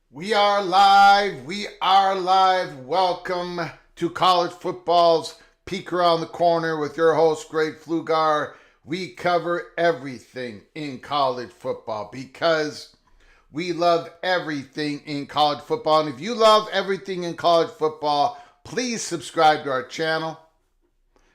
We are live. We are live. Welcome to college football's Peek Around the Corner with your host, Greg Flugar. We cover everything in college football because we love everything in college football. And if you love everything in college football, please subscribe to our channel.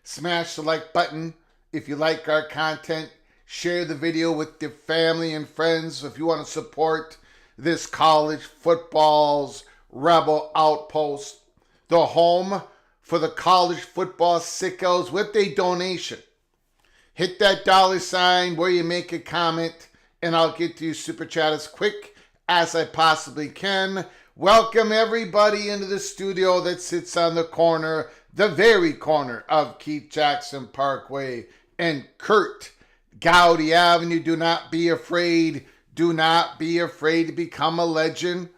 Smash the like button if you like our content. Share the video with your family and friends if you want to support this college football's rebel outpost, the home for the college football sickos with a donation. Hit that $sign where you make a comment, and I'll get to your super chat as quick as I possibly can. Welcome everybody into the studio that sits on the corner, the very corner of Keith Jackson Parkway and Kurt Gowdy Avenue. Do not be afraid. Do not be afraid to become a legend.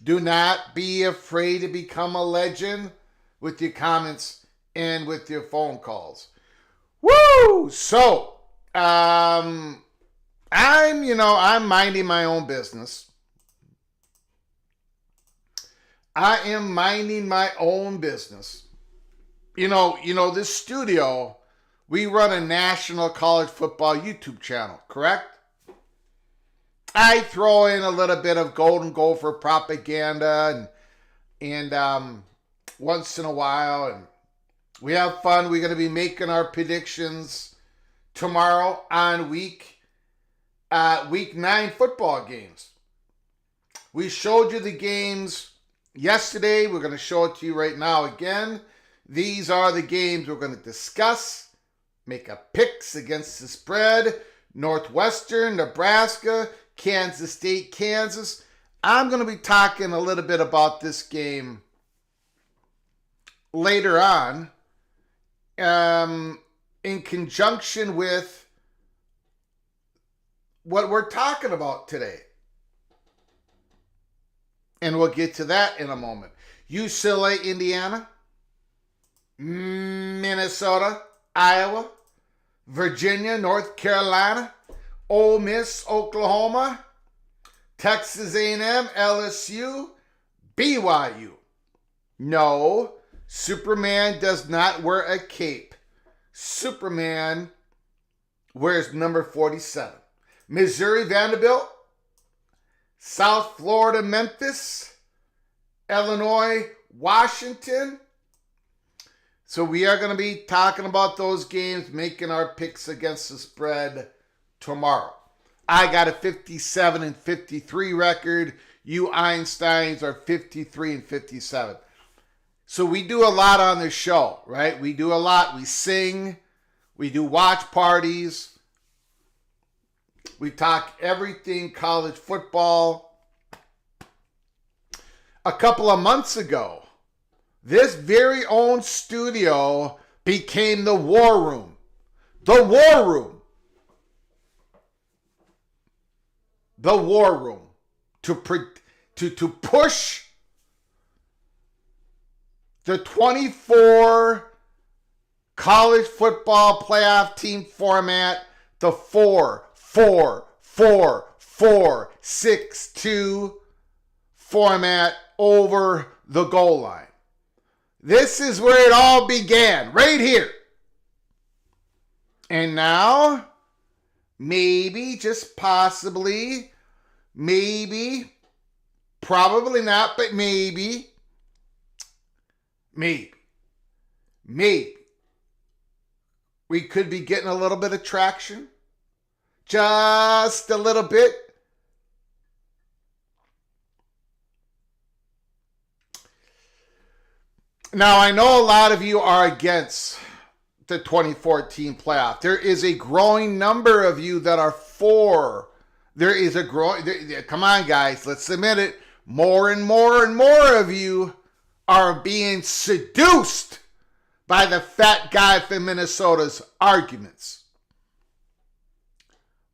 Do not be afraid to become a legend with your comments and with your phone calls. Woo! So, I'm minding my own business. I am minding my own business. This studio, we run a national college football YouTube channel, correct? I throw in a little bit of Golden Gopher propaganda and once in a while, and we have fun. We're going to be making our predictions tomorrow on week 9 football games. We showed you the games yesterday. We're going to show it to you right now again. These are the games we're going to discuss, make a picks against the spread. Northwestern, Nebraska, Kansas State, Kansas. I'm going to be talking a little bit about this game later on in conjunction with what we're talking about today. And we'll get to that in a moment. UCLA, Indiana, Minnesota, Iowa, Virginia, North Carolina, Ole Miss, Oklahoma, Texas A&M, LSU, BYU. No, Superman does not wear a cape. Superman wears number 47. Missouri, Vanderbilt, South Florida, Memphis, Illinois, Washington. So we are going to be talking about those games, making our picks against the spread tomorrow. I got a 57-53 record. You Einsteins are 53-57. So we do a lot on this show, right? We do a lot. We sing. We do watch parties. We talk everything college football. A couple of months ago, this very own studio became the war room. The war room. The war room. To push the 24 college football playoff team format, the 4-4-4-4-6-2 format over the goal line. This is where it all began, right here. And now, maybe, just possibly, maybe, probably not, but maybe, we could be getting a little bit of traction. Just a little bit. Now, I know a lot of you are against the 2014 playoff. There is a growing number of you that are for. There is a growing... Come on, guys. Let's admit it. More and more and more of you are being seduced by the fat guy from Minnesota's arguments.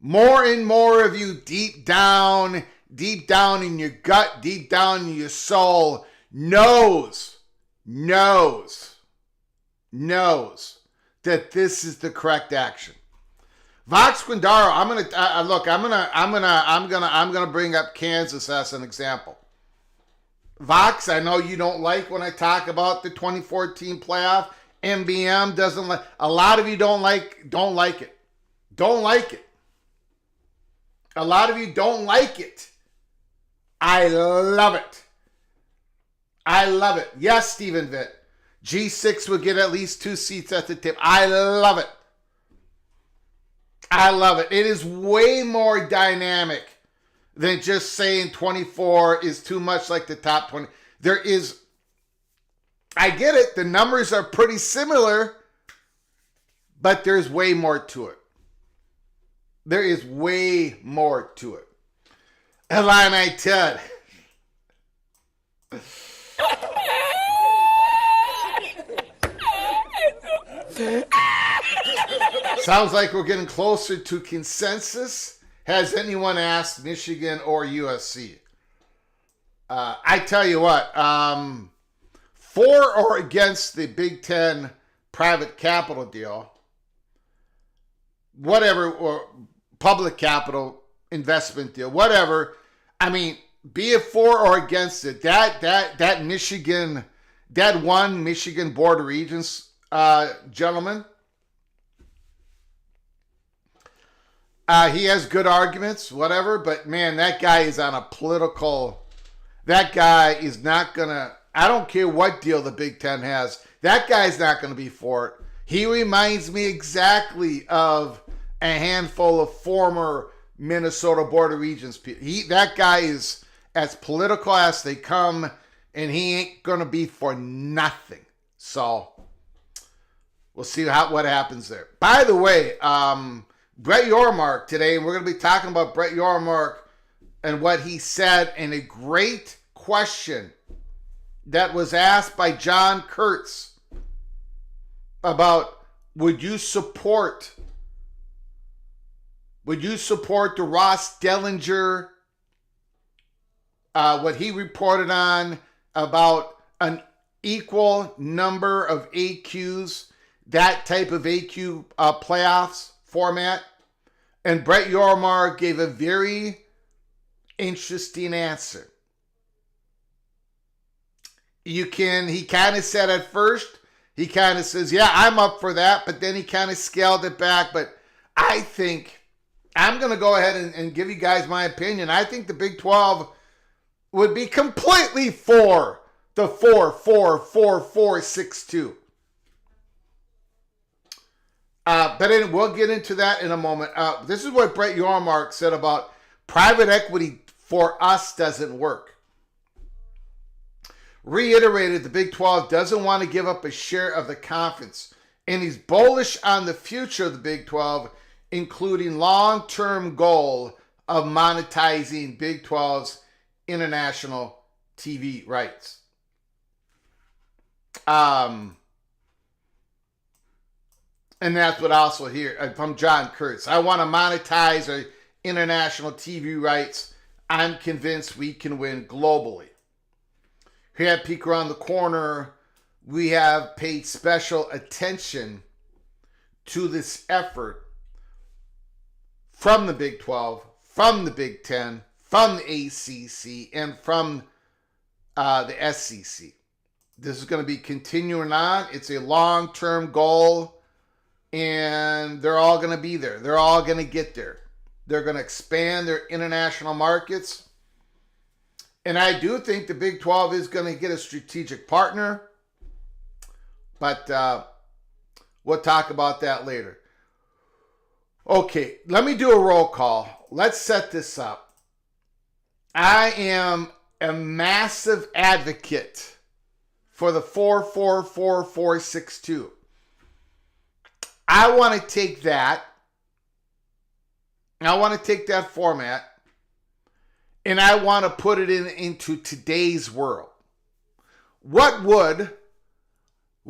More and more of you deep down in your gut, deep down in your soul, knows that this is the correct action. Vox Quindaro, I'm gonna bring up Kansas as an example. Vox, I know you don't like when I talk about the 2014 playoff. MBM doesn't like. A lot of you don't like it. Don't like it. A lot of you don't like it. I love it. Yes, Stephen Vitt. G6 will get at least 2 seats at the table. I love it. It is way more dynamic than just saying 24 is too much like the top 20. I get it. The numbers are pretty similar, but there's way more to it. There is way more to it. Illini Ted. Sounds like we're getting closer to consensus. Has anyone asked Michigan or USC? I tell you what, for or against the Big Ten private capital deal, whatever, or public capital investment deal, whatever. I mean, be it for or against it, that Michigan, that one Michigan Board of Regents gentleman, he has good arguments, whatever, but man, that guy is on a political, that guy is not gonna, I don't care what deal the Big Ten has, that guy's not gonna be for it. He reminds me exactly of a handful of former Minnesota Board of Regents people. That guy is as political as they come, and he ain't gonna be for nothing. So we'll see what happens there. By the way, Brett Yormark today, and we're gonna be talking about Brett Yormark and what he said, and a great question that was asked by John Kurtz about would you support the Ross Dellinger, what he reported on about an equal number of AQs, that type of AQ playoffs format? And Brett Yormark gave a very interesting answer. He kind of said at first, he kind of says, yeah, I'm up for that, but then he kind of scaled it back. But I think, I'm going to go ahead and give you guys my opinion. I think the Big 12 would be completely for the 4-4-4-4-6-2. But we'll get into that in a moment. This is what Brett Yormark said about private equity for us doesn't work. Reiterated the Big 12 doesn't want to give up a share of the conference, and he's bullish on the future of the Big 12, including long-term goal of monetizing Big 12's international TV rights. And that's what I also hear from John Kurtz. I want to monetize our international TV rights. I'm convinced we can win globally. Here at Peek Around the Corner, we have paid special attention to this effort from the Big 12, from the Big 10, from the ACC, and from the SEC. This is going to be continuing on. It's a long-term goal, and they're all going to be there. They're all going to get there. They're going to expand their international markets. And I do think the Big 12 is going to get a strategic partner. But we'll talk about that later. Okay, let me do a roll call. Let's set this up. I am a massive advocate for the 4-4-4-4-6-2. I want to take that. I want to take that format. And I want to put it into today's world. We're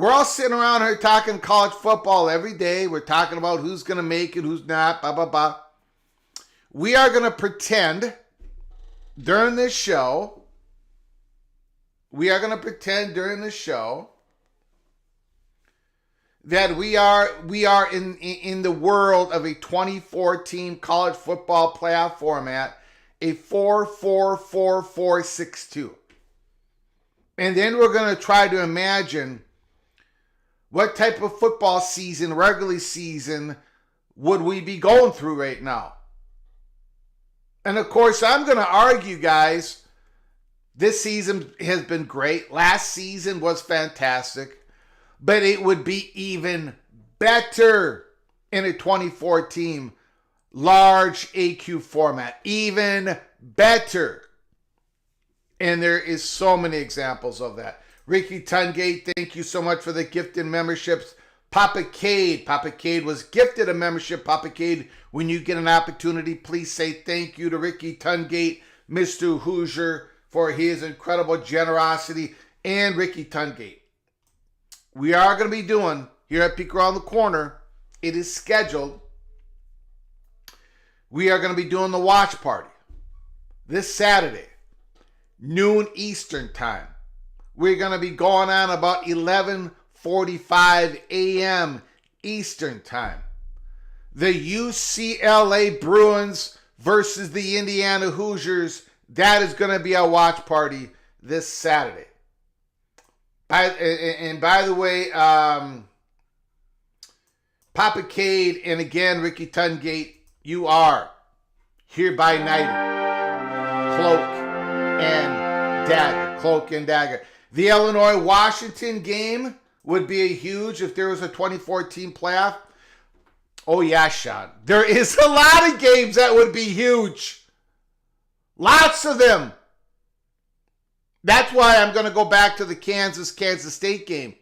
all sitting around here talking college football every day. We're talking about who's going to make it, who's not, blah, blah, blah. We are going to pretend during this show, that we are in the world of a 24-team college football playoff format, a 4-4-4-4-6-2. And then we're going to try to imagine what type of football season, regular season, would we be going through right now. And of course, I'm going to argue, guys, this season has been great. Last season was fantastic. But it would be even better in a 24-team large AQ format. Even better. And there is so many examples of that. Ricky Tungate, thank you so much for the gifted memberships. Papa Cade was gifted a membership. Papa Cade, when you get an opportunity, please say thank you to Ricky Tungate, Mr. Hoosier, for his incredible generosity. And Ricky Tungate, we are going to be doing, here at Peek Around the Corner, it is scheduled, we are going to be doing the watch party this Saturday, noon Eastern time. We're going to be going on about 11:45 a.m. Eastern time. The UCLA Bruins versus the Indiana Hoosiers, that is going to be our watch party this Saturday. By the way, Papa Cade and again Ricky Tungate, you are hereby knighted. Cloak and dagger. The Illinois-Washington game would be a huge if there was a 24-team playoff. Oh yeah, Sean. There is a lot of games that would be huge. Lots of them. That's why I'm going to go back to the Kansas State game.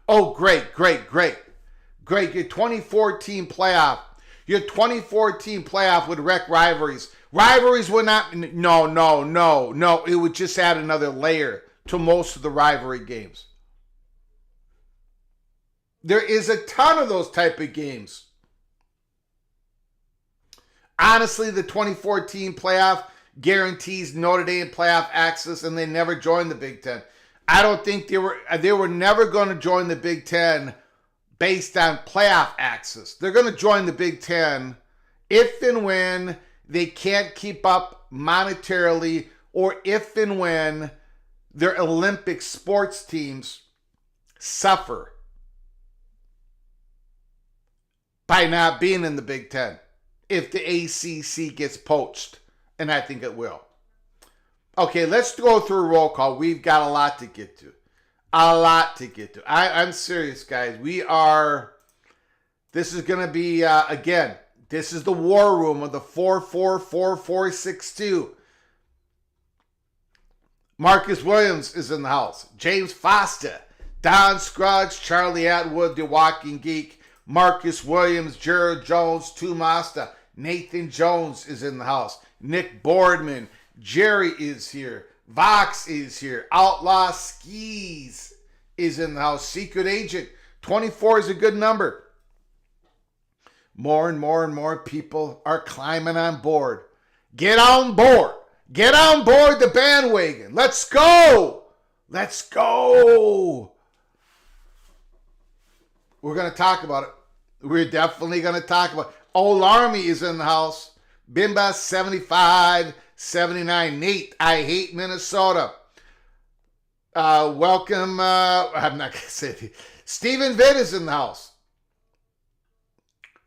Oh, great. Your 24-team playoff. Your 24-team playoff would wreck rivalries. Rivalries would not, no. It would just add another layer to most of the rivalry games. There is a ton of those type of games. Honestly, the 2014 playoff guarantees Notre Dame playoff access, and they never joined the Big Ten. I don't think they were never going to join the Big Ten based on playoff access. They're going to join the Big Ten if and when they can't keep up monetarily, or if and when their Olympic sports teams suffer by not being in the Big Ten. If the ACC gets poached, and I think it will. Okay, let's go through a roll call. We've got a lot to get to. I'm serious, guys. This is going to be, again, this is the war room of the 4-4-4-4-6-2. Marcus Williams is in the house. James Foster, Don Scruggs, Charlie Atwood, The Walking Geek, Marcus Williams, Jared Jones, Tu Master, Nathan Jones is in the house. Nick Boardman, Jerry is here. Vox is here. Outlaw Skis is in the house. Secret Agent, 24 is a good number. More and more people are climbing on board. Get on board. Get on board the bandwagon. Let's go. Let's go. We're going to talk about it. We're definitely going to talk about it. Old Army is in the house. Bimba 75, 79. Nate, I hate Minnesota. Welcome. I'm not going to say it. Stephen Vitt is in the house.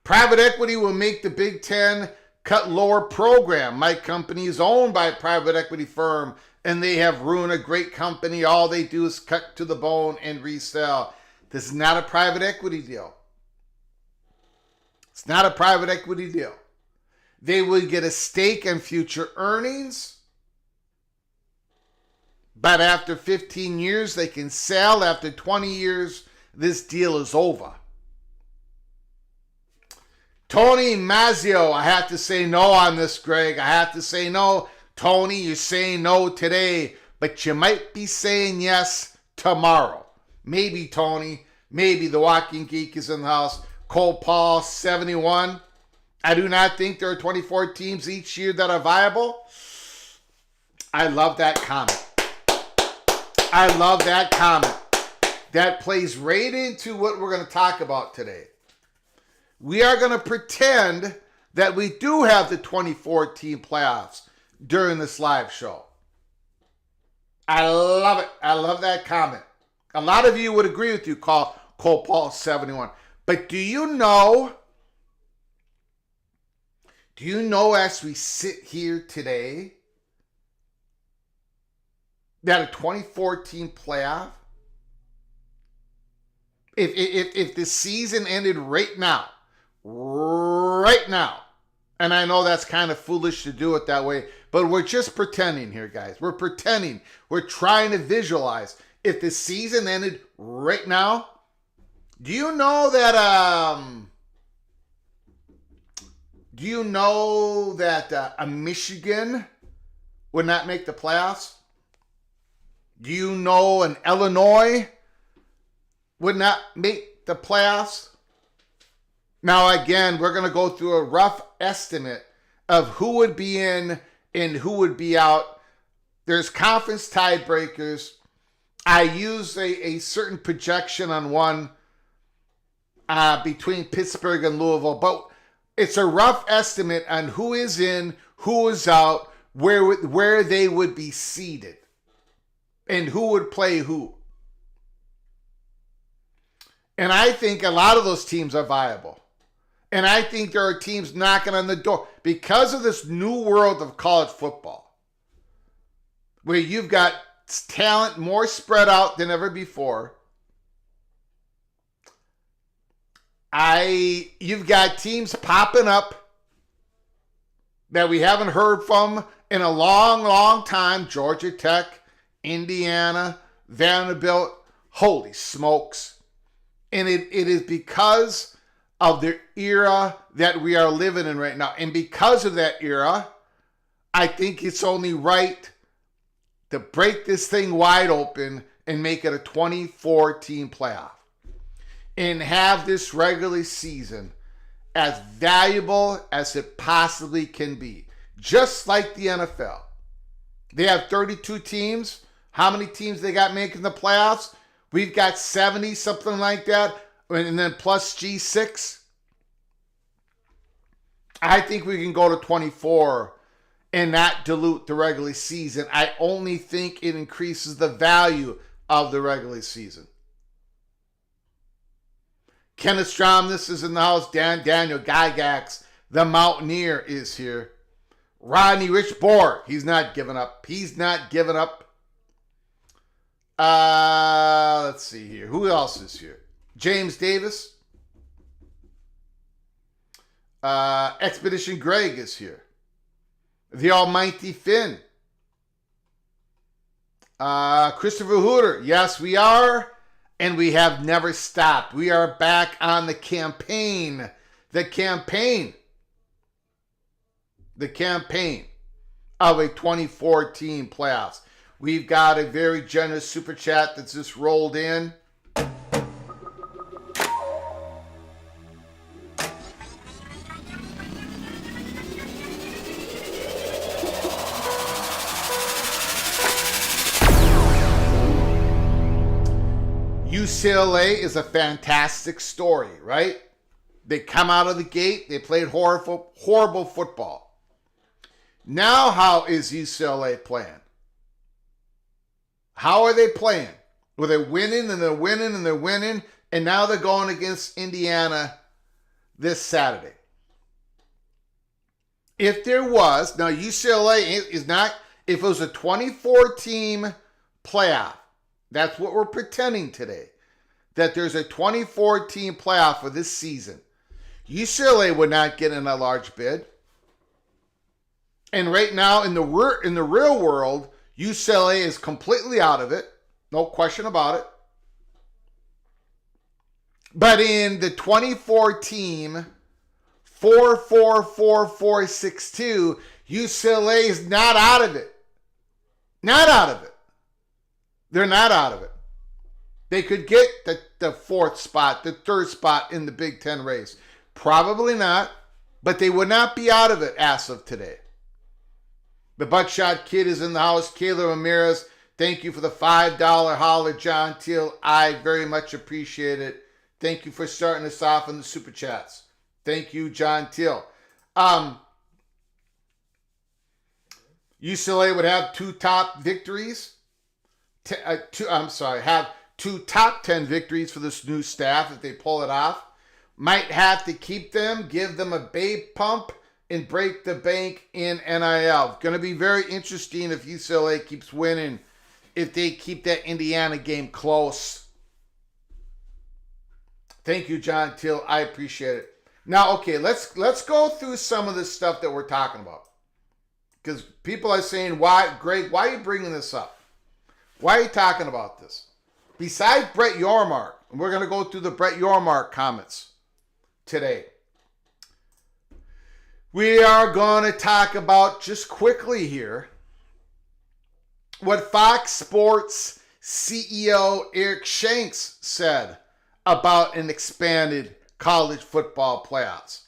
Private equity will make the Big Ten cut lower program. My company is owned by a private equity firm, and they have ruined a great company. All they do is cut to the bone and resell. This is not a private equity deal. It's not a private equity deal. They will get a stake in future earnings, but after 15 years, they can sell. After 20 years, this deal is over. Tony Mazzio, I have to say no on this, Greg. I have to say no. Tony, you're saying no today, but you might be saying yes tomorrow. Maybe, Tony. Maybe. The Walking Geek is in the house. Cole Paul, 71. I do not think there are 24 teams each year that are viable. I love that comment. I love that comment. That plays right into what we're going to talk about today. We are going to pretend that we do have the 2014 playoffs during this live show. I love it. I love that comment. A lot of you would agree with you, Cole Paul 71. But do you know as we sit here today that a 2014 playoff, if the season ended right now, and I know that's kind of foolish to do it that way, but we're just pretending here, guys. We're pretending. We're trying to visualize. If the season ended right now, do you know that a Michigan would not make the playoffs? Do you know an Illinois would not make the playoffs? Now, again, we're going to go through a rough estimate of who would be in and who would be out. There's conference tiebreakers. I use a certain projection on one between Pittsburgh and Louisville, but it's a rough estimate on who is in, who is out, where they would be seated, and who would play who. And I think a lot of those teams are viable. And I think there are teams knocking on the door because of this new world of college football, where you've got talent more spread out than ever before. You've got teams popping up that we haven't heard from in a long, long time. Georgia Tech, Indiana, Vanderbilt. Holy smokes. And it is because of the era that we are living in right now. And because of that era, I think it's only right to break this thing wide open and make it a 24-team playoff and have this regular season as valuable as it possibly can be. Just like the NFL. They have 32 teams. How many teams they got making the playoffs? We've got 70, something like that, and then plus G6. I think we can go to 24 and not dilute the regular season. I only think it increases the value of the regular season. Kenneth Stromness is in the house. Daniel Gygax, the Mountaineer, is here. Rodney Richbohr, he's not giving up. He's not giving up. Let's see here. Who else is here? James Davis. Expedition Greg is here. The Almighty Finn. Christopher Hooter. Yes, we are. And we have never stopped. We are back on the campaign. The campaign of a 24-team playoffs. We've got a very generous super chat that's just rolled in. UCLA is a fantastic story, right? They come out of the gate, they played horrible football. Now how is UCLA playing? How are they playing? Well, they're winning and they're winning and they're winning, and now they're going against Indiana this Saturday. If there was, now UCLA is not, if it was a 24-team playoff, that's what we're pretending today, that there's a 24-team playoff for this season, UCLA would not get in a large bid. And right now, in the real world, UCLA is completely out of it. No question about it. But in the 24-team 4-4-4-4-6-2, UCLA is not out of it. Not out of it. They're not out of it. They could get the fourth spot, the third spot in the Big Ten race. Probably not, but they would not be out of it as of today. The Buckshot Kid is in the house. Kayla Ramirez, thank you for the $5 holler. John Teal, I very much appreciate it. Thank you for starting us off in the Super Chats. Thank you, John Teal. UCLA would have two top victories. Have two top 10 victories for this new staff if they pull it off. Might have to keep them, give them a babe pump, and break the bank in NIL. Going to be very interesting if UCLA keeps winning, if they keep that Indiana game close. Thank you, John Till. I appreciate it. Now, okay, let's go through some of this stuff that we're talking about. Because people are saying, why, Greg, why are you bringing this up? Why are you talking about this? Besides Brett Yormark, and we're going to go through the Brett Yormark comments today. We are going to talk about, just quickly here, what Fox Sports CEO Eric Shanks said about an expanded college football playoffs.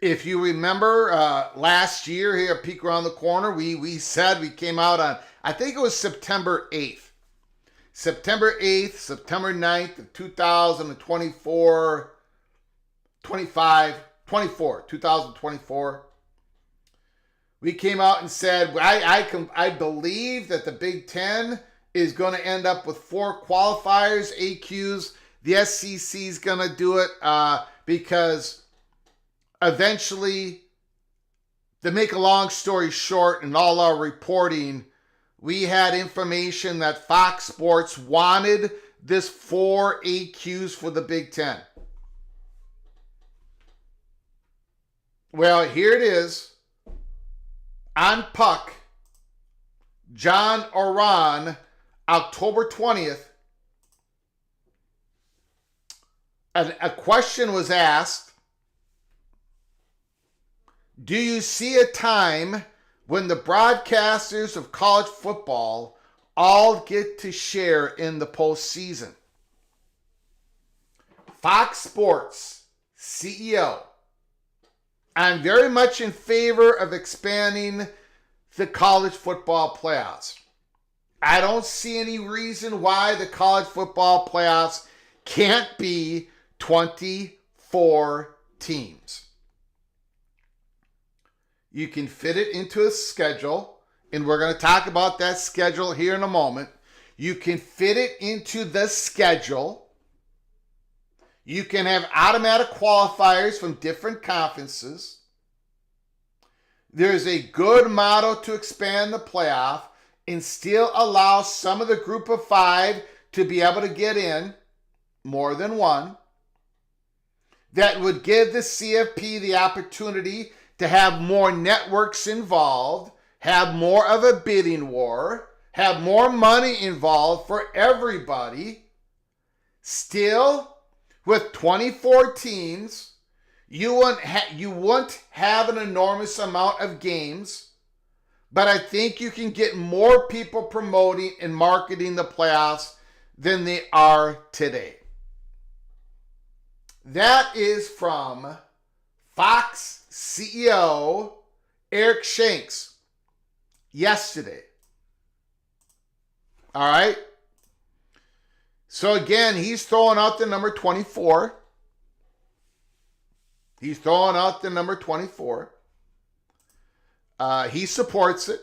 If you remember last year here at Peek Around the Corner, we said we came out on, I think it was September 8th. September 8th, September 9th of 2024. We came out and said, I believe that the Big Ten is going to end up with 4 qualifiers, AQs. The SEC is going to do it because eventually, to make a long story short, in all our reporting, we had information that Fox Sports wanted this 4 AQs for the Big Ten. Well, here it is. On Puck, John Oran, October 20th, a question was asked. Do you see a time when the broadcasters of college football all get to share in the postseason? Fox Sports CEO: I'm very much in favor of expanding the college football playoffs. I don't see any reason why the college football playoffs can't be 24 teams. You can fit it into a schedule, and we're going to talk about that schedule here in a moment. You can fit it into the schedule. You can have automatic qualifiers from different conferences. There's a good model to expand the playoff and still allow some of the group of five to be able to get in, more than one. That would give the CFP the opportunity to have more networks involved, have more of a bidding war, have more money involved for everybody. Still, with 24 teams, you wouldn't have an enormous amount of games, but I think you can get more people promoting and marketing the playoffs than they are today. That is from Fox CEO Eric Shanks yesterday. All right. So again, he's throwing out the number 24. He's throwing out the number 24. He supports it.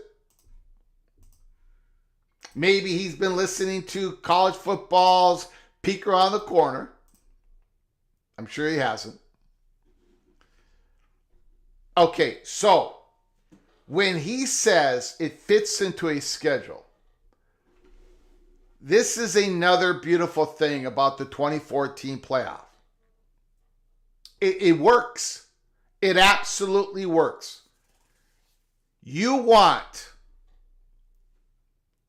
Maybe he's been listening to college football's Peek Around the Corner. I'm sure he hasn't. Okay, so when he says it fits into a schedule, this is another beautiful thing about the 2014 playoff. It works. It absolutely works. You want,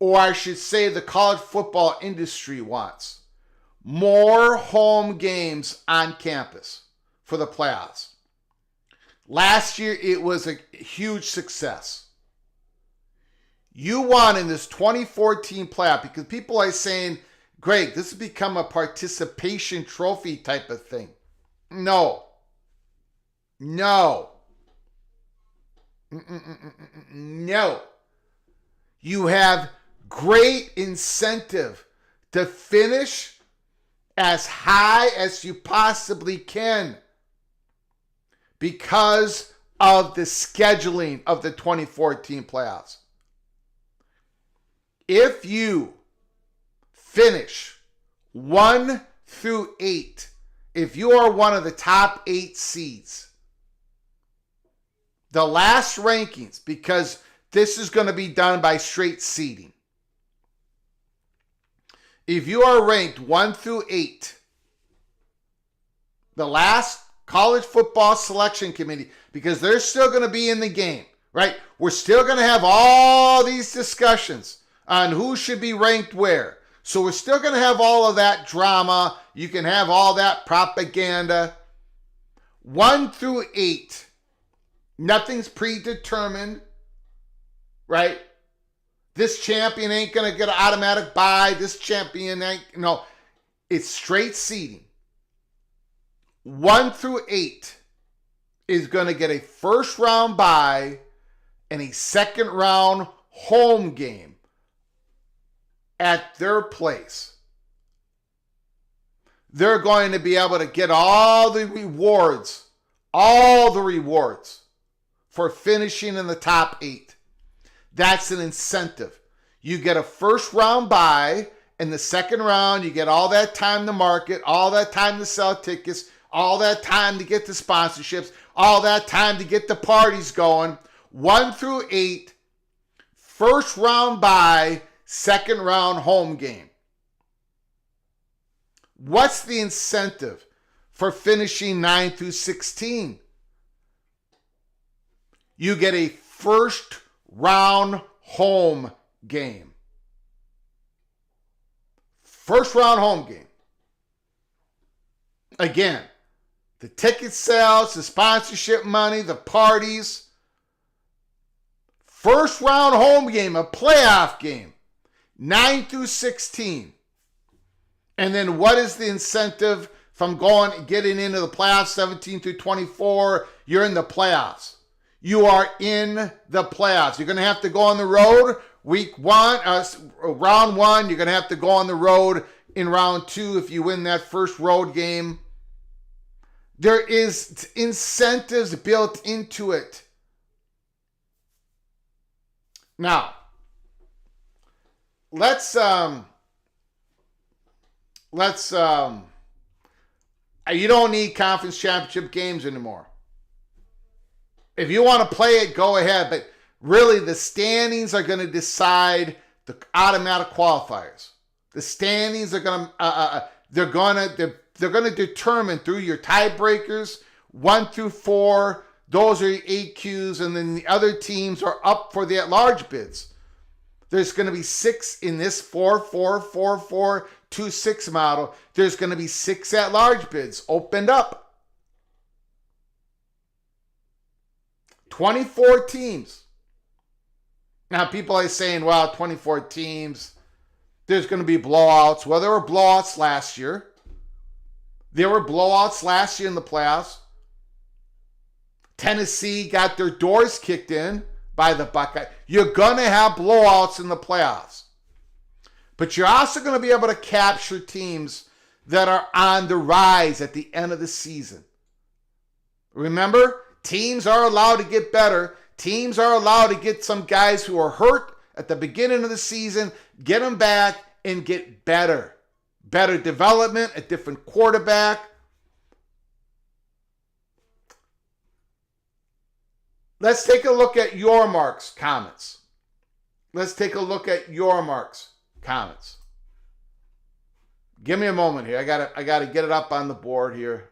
or I should say the college football industry wants, more home games on campus for the playoffs. Last year, it was a huge success. You want in this 2014 playoff, because people are saying, Greg, this has become a participation trophy type of thing. No. No. No. You have great incentive to finish as high as you possibly can because of the scheduling of the 2014 playoffs. If you finish 1 through 8, if you are one of the top 8 seeds, the last rankings, because this is going to be done by straight seeding. If you are ranked 1 through 8, the last college football selection committee, because they're still going to be in the game, right? We're still going to have all these discussions on who should be ranked where. So we're still going to have all of that drama. You can have all that propaganda. 1 through 8, nothing's predetermined, right? This champion ain't going to get an automatic bye. This champion ain't, no. It's straight seeding. 1 through 8 is going to get a first round bye and a second round home game at their place. They're going to be able to get all the rewards for finishing in the top 8. That's an incentive. You get a first round bye, and the second round, you get all that time to market, all that time to sell tickets, all that time to get the sponsorships, all that time to get the parties going. 1 through 8, first round bye, second round home game. What's the incentive for finishing 9 through 16? You get a first round home game. First round home game. Again, The ticket sales, the sponsorship money, the parties. First round home game, a playoff game, 9 through 16. And then what is the incentive from getting into the playoffs, 17 through 24? You're in the playoffs. You are in the playoffs. You're going to have to go on the road round one. You're going to have to go on the road in round two if you win that first road game. There is incentives built into it. Now, let's you don't need conference championship games anymore. If you want to play it, go ahead, but really the standings are going to decide the automatic qualifiers. The standings are going to they're going to determine through your tiebreakers 1 through 4. Those are your AQs, and then the other teams are up for the at-large bids. There's going to be 6 in this 4-4-4-4-2-6 model. There's going to be 6 at-large bids opened up. 24 teams. Now, people are saying, well, 24 teams, there's going to be blowouts. Well, there were blowouts last year. There were blowouts last year in the playoffs. Tennessee got their doors kicked in by the Buckeyes. You're going to have blowouts in the playoffs. But you're also going to be able to capture teams that are on the rise at the end of the season. Remember, teams are allowed to get better. Teams are allowed to get some guys who are hurt at the beginning of the season, get them back, and get better. Better development, a different quarterback. Let's take a look at Yormark's comments. Give me a moment here. I gotta get it up on the board here.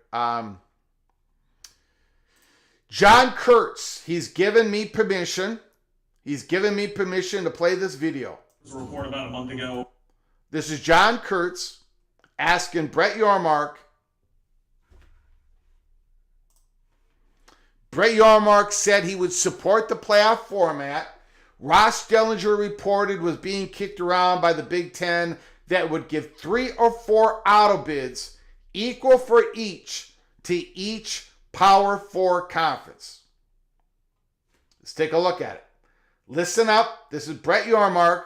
John Kurtz, he's given me permission. He's given me permission to play this video. There was a report about a month ago. This is John Kurtz asking Brett Yormark. Brett Yormark said he would support the playoff format. Ross Dellinger reported was being kicked around by the Big Ten that would give 3 or 4 auto bids equal for each to each Power 4 conference. Let's take a look at it. Listen up. This is Brett Yormark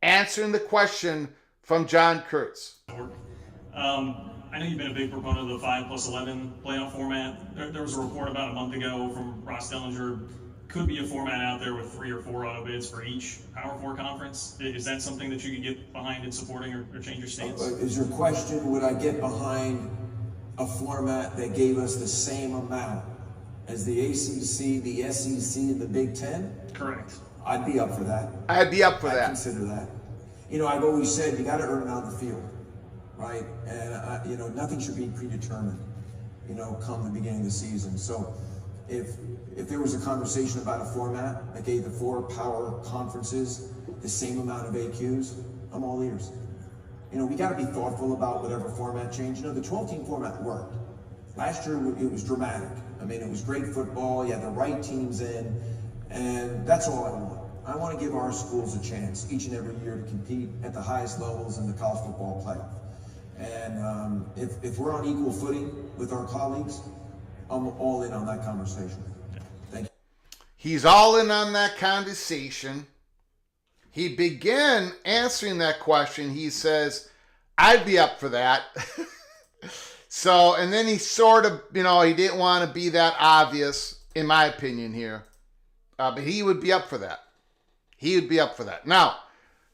answering the question from John Kurtz. I know you've been a big proponent of the 5+11 playoff format. There was a report about a month ago from Ross Dellinger. Could be a format out there with 3 or 4 auto bids for each Power 4 conference. Is that something that you could get behind in supporting or change your stance? Is your question, would I get behind a format that gave us the same amount as the ACC, the SEC, and the Big Ten? Correct. I'd be up for that. I'd consider that. You know, I've always said you got to earn it on the field, right? And you know, nothing should be predetermined, you know, come the beginning of the season. So if there was a conversation about a format that gave the 4 power conferences the same amount of AQs, I'm all ears. You know, we got to be thoughtful about whatever format change. You know, the 12-team format worked. Last year, it was dramatic. I mean, it was great football. You had the right teams in, and that's all I want. I want to give our schools a chance each and every year to compete at the highest levels in the college football playoff. And if we're on equal footing with our colleagues, I'm all in on that conversation. Thank you. He's all in on that conversation. He began answering that question. He says, I'd be up for that. So, and then he sort of, you know, he didn't want to be that obvious, in my opinion here. But he would be up for that. He would be up for that. Now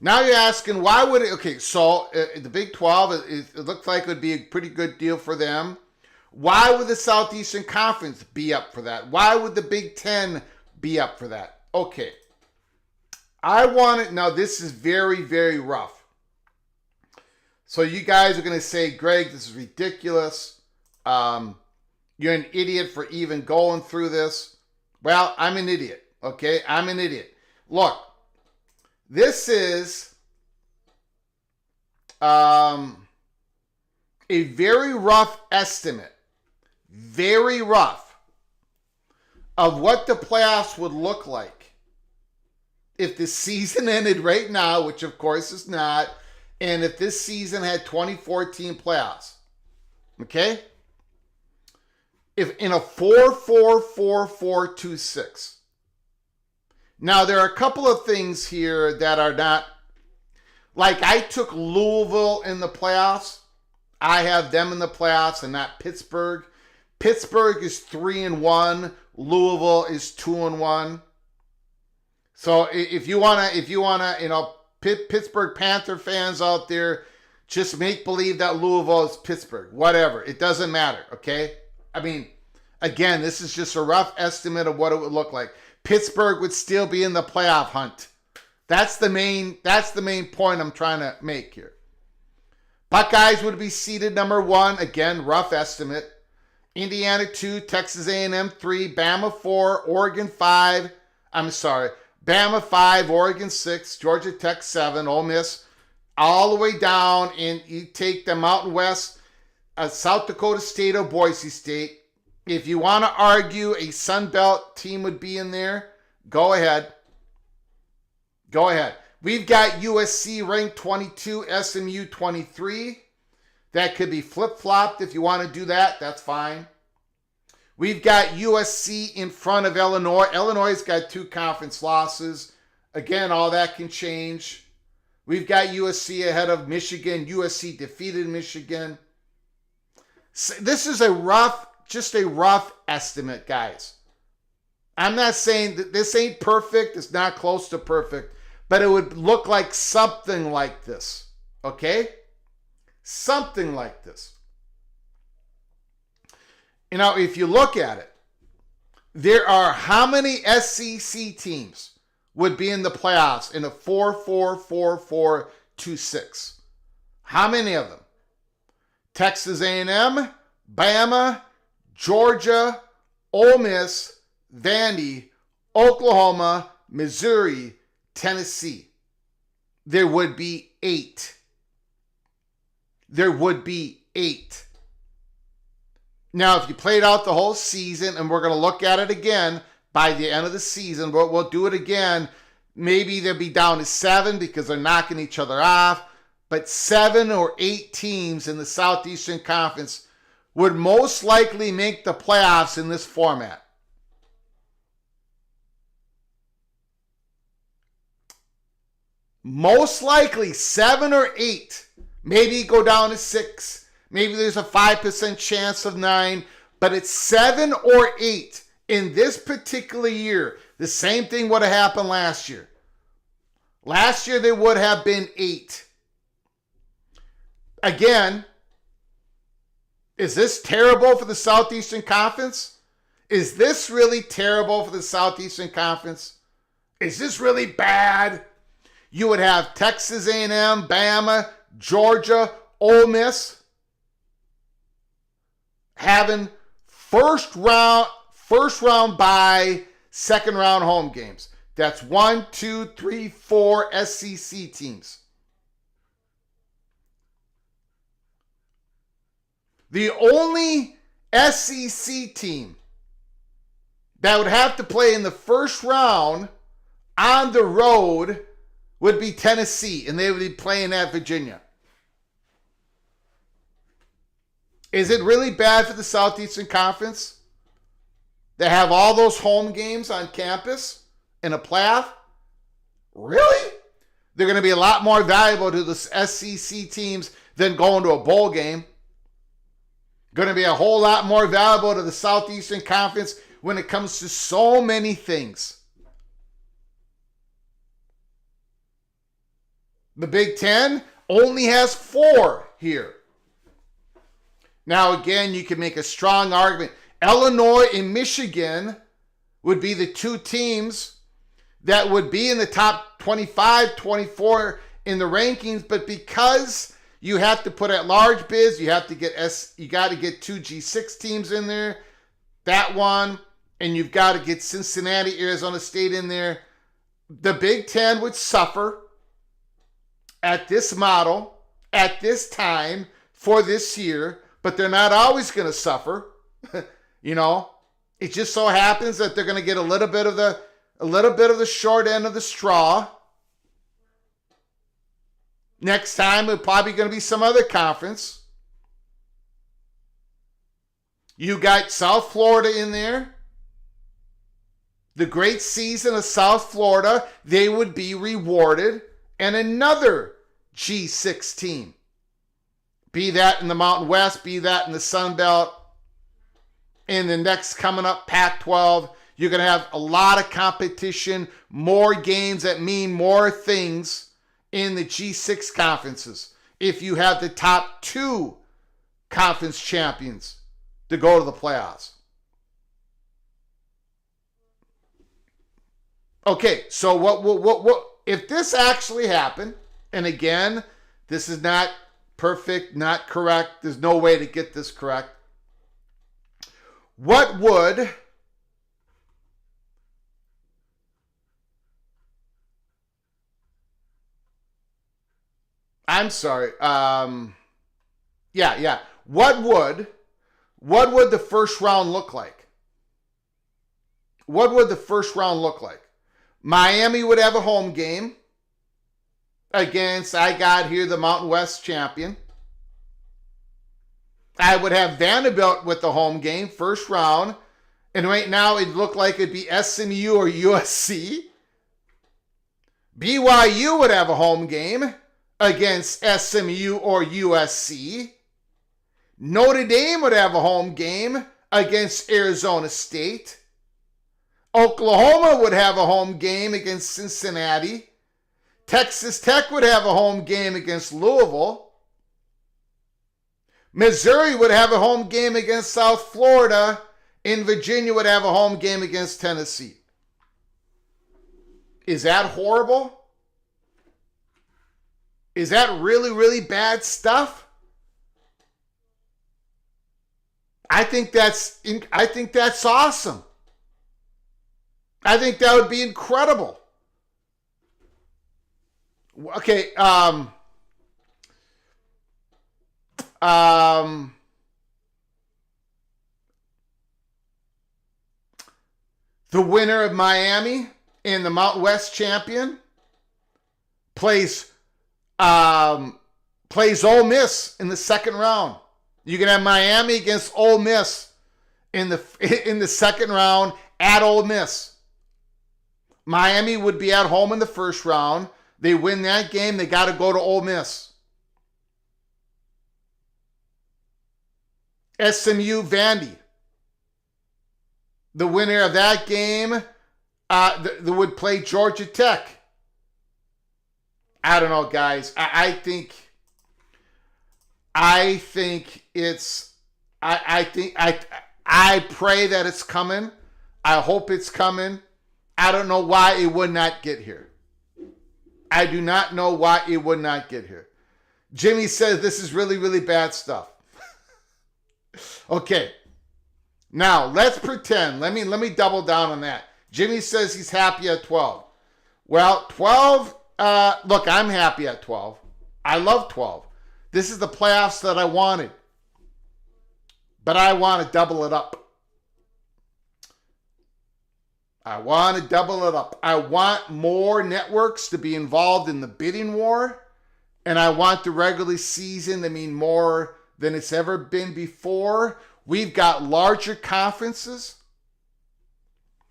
you're asking, why would it? Okay, so the Big 12, it looks like it would be a pretty good deal for them. Why would the Southeastern Conference be up for that? Why would the Big Ten be up for that? Okay. Now this is very, very rough. So you guys are going to say, Greg, this is ridiculous. You're an idiot for even going through this. Well, I'm an idiot, okay? I'm an idiot. Look, this is a very rough estimate very rough of what the playoffs would look like if the season ended right now, which of course is not, and if this season had 2014 playoffs. Okay? If in a 4-4-4-4-2-6. Now, there are a couple of things here that are not, like I took Louisville in the playoffs. I have them in the playoffs and not Pittsburgh. Pittsburgh is 3-1. Louisville is 2-1. So if you wanna, Pittsburgh Panther fans out there, just make believe that Louisville is Pittsburgh. Whatever, it doesn't matter. Okay, I mean, again, this is just a rough estimate of what it would look like. Pittsburgh would still be in the playoff hunt. That's the main point I'm trying to make here. Buckeyes would be seeded number 1. Again, rough estimate. Indiana 2, Texas A&M 3, Bama 4, Oregon 5. Bama 5, Oregon 6, Georgia Tech 7, Ole Miss all the way down, and you take the Mountain West, South Dakota State or Boise State. If you want to argue a Sun Belt team would be in there, go ahead. Go ahead. We've got USC ranked 22, SMU 23. That could be flip-flopped if you want to do that. That's fine. We've got USC in front of Illinois. Illinois has got 2 conference losses. Again, all that can change. We've got USC ahead of Michigan. USC defeated Michigan. This is just a rough estimate, guys. I'm not saying that this ain't perfect. It's not close to perfect. But it would look like something like this. Okay? Something like this. You know, if you look at it, there are how many SEC teams would be in the playoffs in a 4-4-4-4-2-6? How many of them? Texas A&M, Bama, Georgia, Ole Miss, Vandy, Oklahoma, Missouri, Tennessee. There would be 8. There would be 8. Now, if you played out the whole season, and we're going to look at it again by the end of the season, but we'll do it again. Maybe they'll be down to 7 because they're knocking each other off. But 7 or 8 teams in the Southeastern Conference would most likely make the playoffs in this format. Most likely 7 or 8. Maybe go down to 6. Maybe there's a 5% chance of 9. But it's 7 or 8 in this particular year. The same thing would have happened last year. Last year there would have been 8. Again, is this terrible for the Southeastern Conference? Is this really terrible for the Southeastern Conference? Is this really bad? You would have Texas A&M, Bama, Georgia, Ole Miss having first round bye, second round home games. That's 1, 2, 3, 4 SEC teams. The only SEC team that would have to play in the first round on the road would be Tennessee, and they would be playing at Virginia. Is it really bad for the Southeastern Conference? They have all those home games on campus in a playoff? Really? They're going to be a lot more valuable to the SEC teams than going to a bowl game. Going to be a whole lot more valuable to the Southeastern Conference when it comes to so many things. The Big Ten only has 4 here. Now, again, you can make a strong argument. Illinois and Michigan would be the 2 teams that would be in the top 25, 24 in the rankings, but because you have to put at large bids, you got to get 2 G6 teams in there, that one, and you've got to get Cincinnati, Arizona State in there. The Big Ten would suffer at this model, at this time, for this year, but they're not always going to suffer. You know, it just so happens that they're going to get a little bit of the short end of the straw. Next time, it's probably going to be some other conference. You got South Florida in there. The great season of South Florida, they would be rewarded. And another G6 team. Be that in the Mountain West, be that in the Sun Belt. In the next coming up, Pac-12, you're going to have a lot of competition, more games that mean more things in the G6 conferences. If you have the top 2 conference champions to go to the playoffs. Okay, so what if this actually happened, and again, this is not perfect, not correct, there's no way to get this correct. What would I'm sorry. Yeah. What would the first round look like? What would the first round look like? Miami would have a home game against, I got here, the Mountain West champion. I would have Vanderbilt with the home game, first round. And right now it looked like it'd be SMU or USC. BYU would have a home game against SMU or USC. Notre Dame would have a home game against Arizona State. Oklahoma would have a home game against Cincinnati. Texas Tech would have a home game against Louisville. Missouri would have a home game against South Florida. And Virginia would have a home game against Tennessee. Is that horrible? Is that really, really bad stuff? I think that's awesome. I think that would be incredible. Okay, the winner of Miami and the Mountain West champion plays Ole Miss in the second round. You can have Miami against Ole Miss in the second round at Ole Miss. Miami would be at home in the first round. They win that game, they got to go to Ole Miss. SMU Vandy. The winner of that game would play Georgia Tech. I don't know, guys. I think I pray that it's coming. I hope it's coming. I don't know why it would not get here. I do not know why it would not get here. Jimmy says this is really, really bad stuff. Okay. Now, let's pretend. Let me double down on that. Jimmy says he's happy at 12. Well, 12, look, I'm happy at 12. I love 12. This is the playoffs that I wanted. But I want to double it up. I want to double it up. I want more networks to be involved in the bidding war. And I want the regular season to mean more than it's ever been before. We've got larger conferences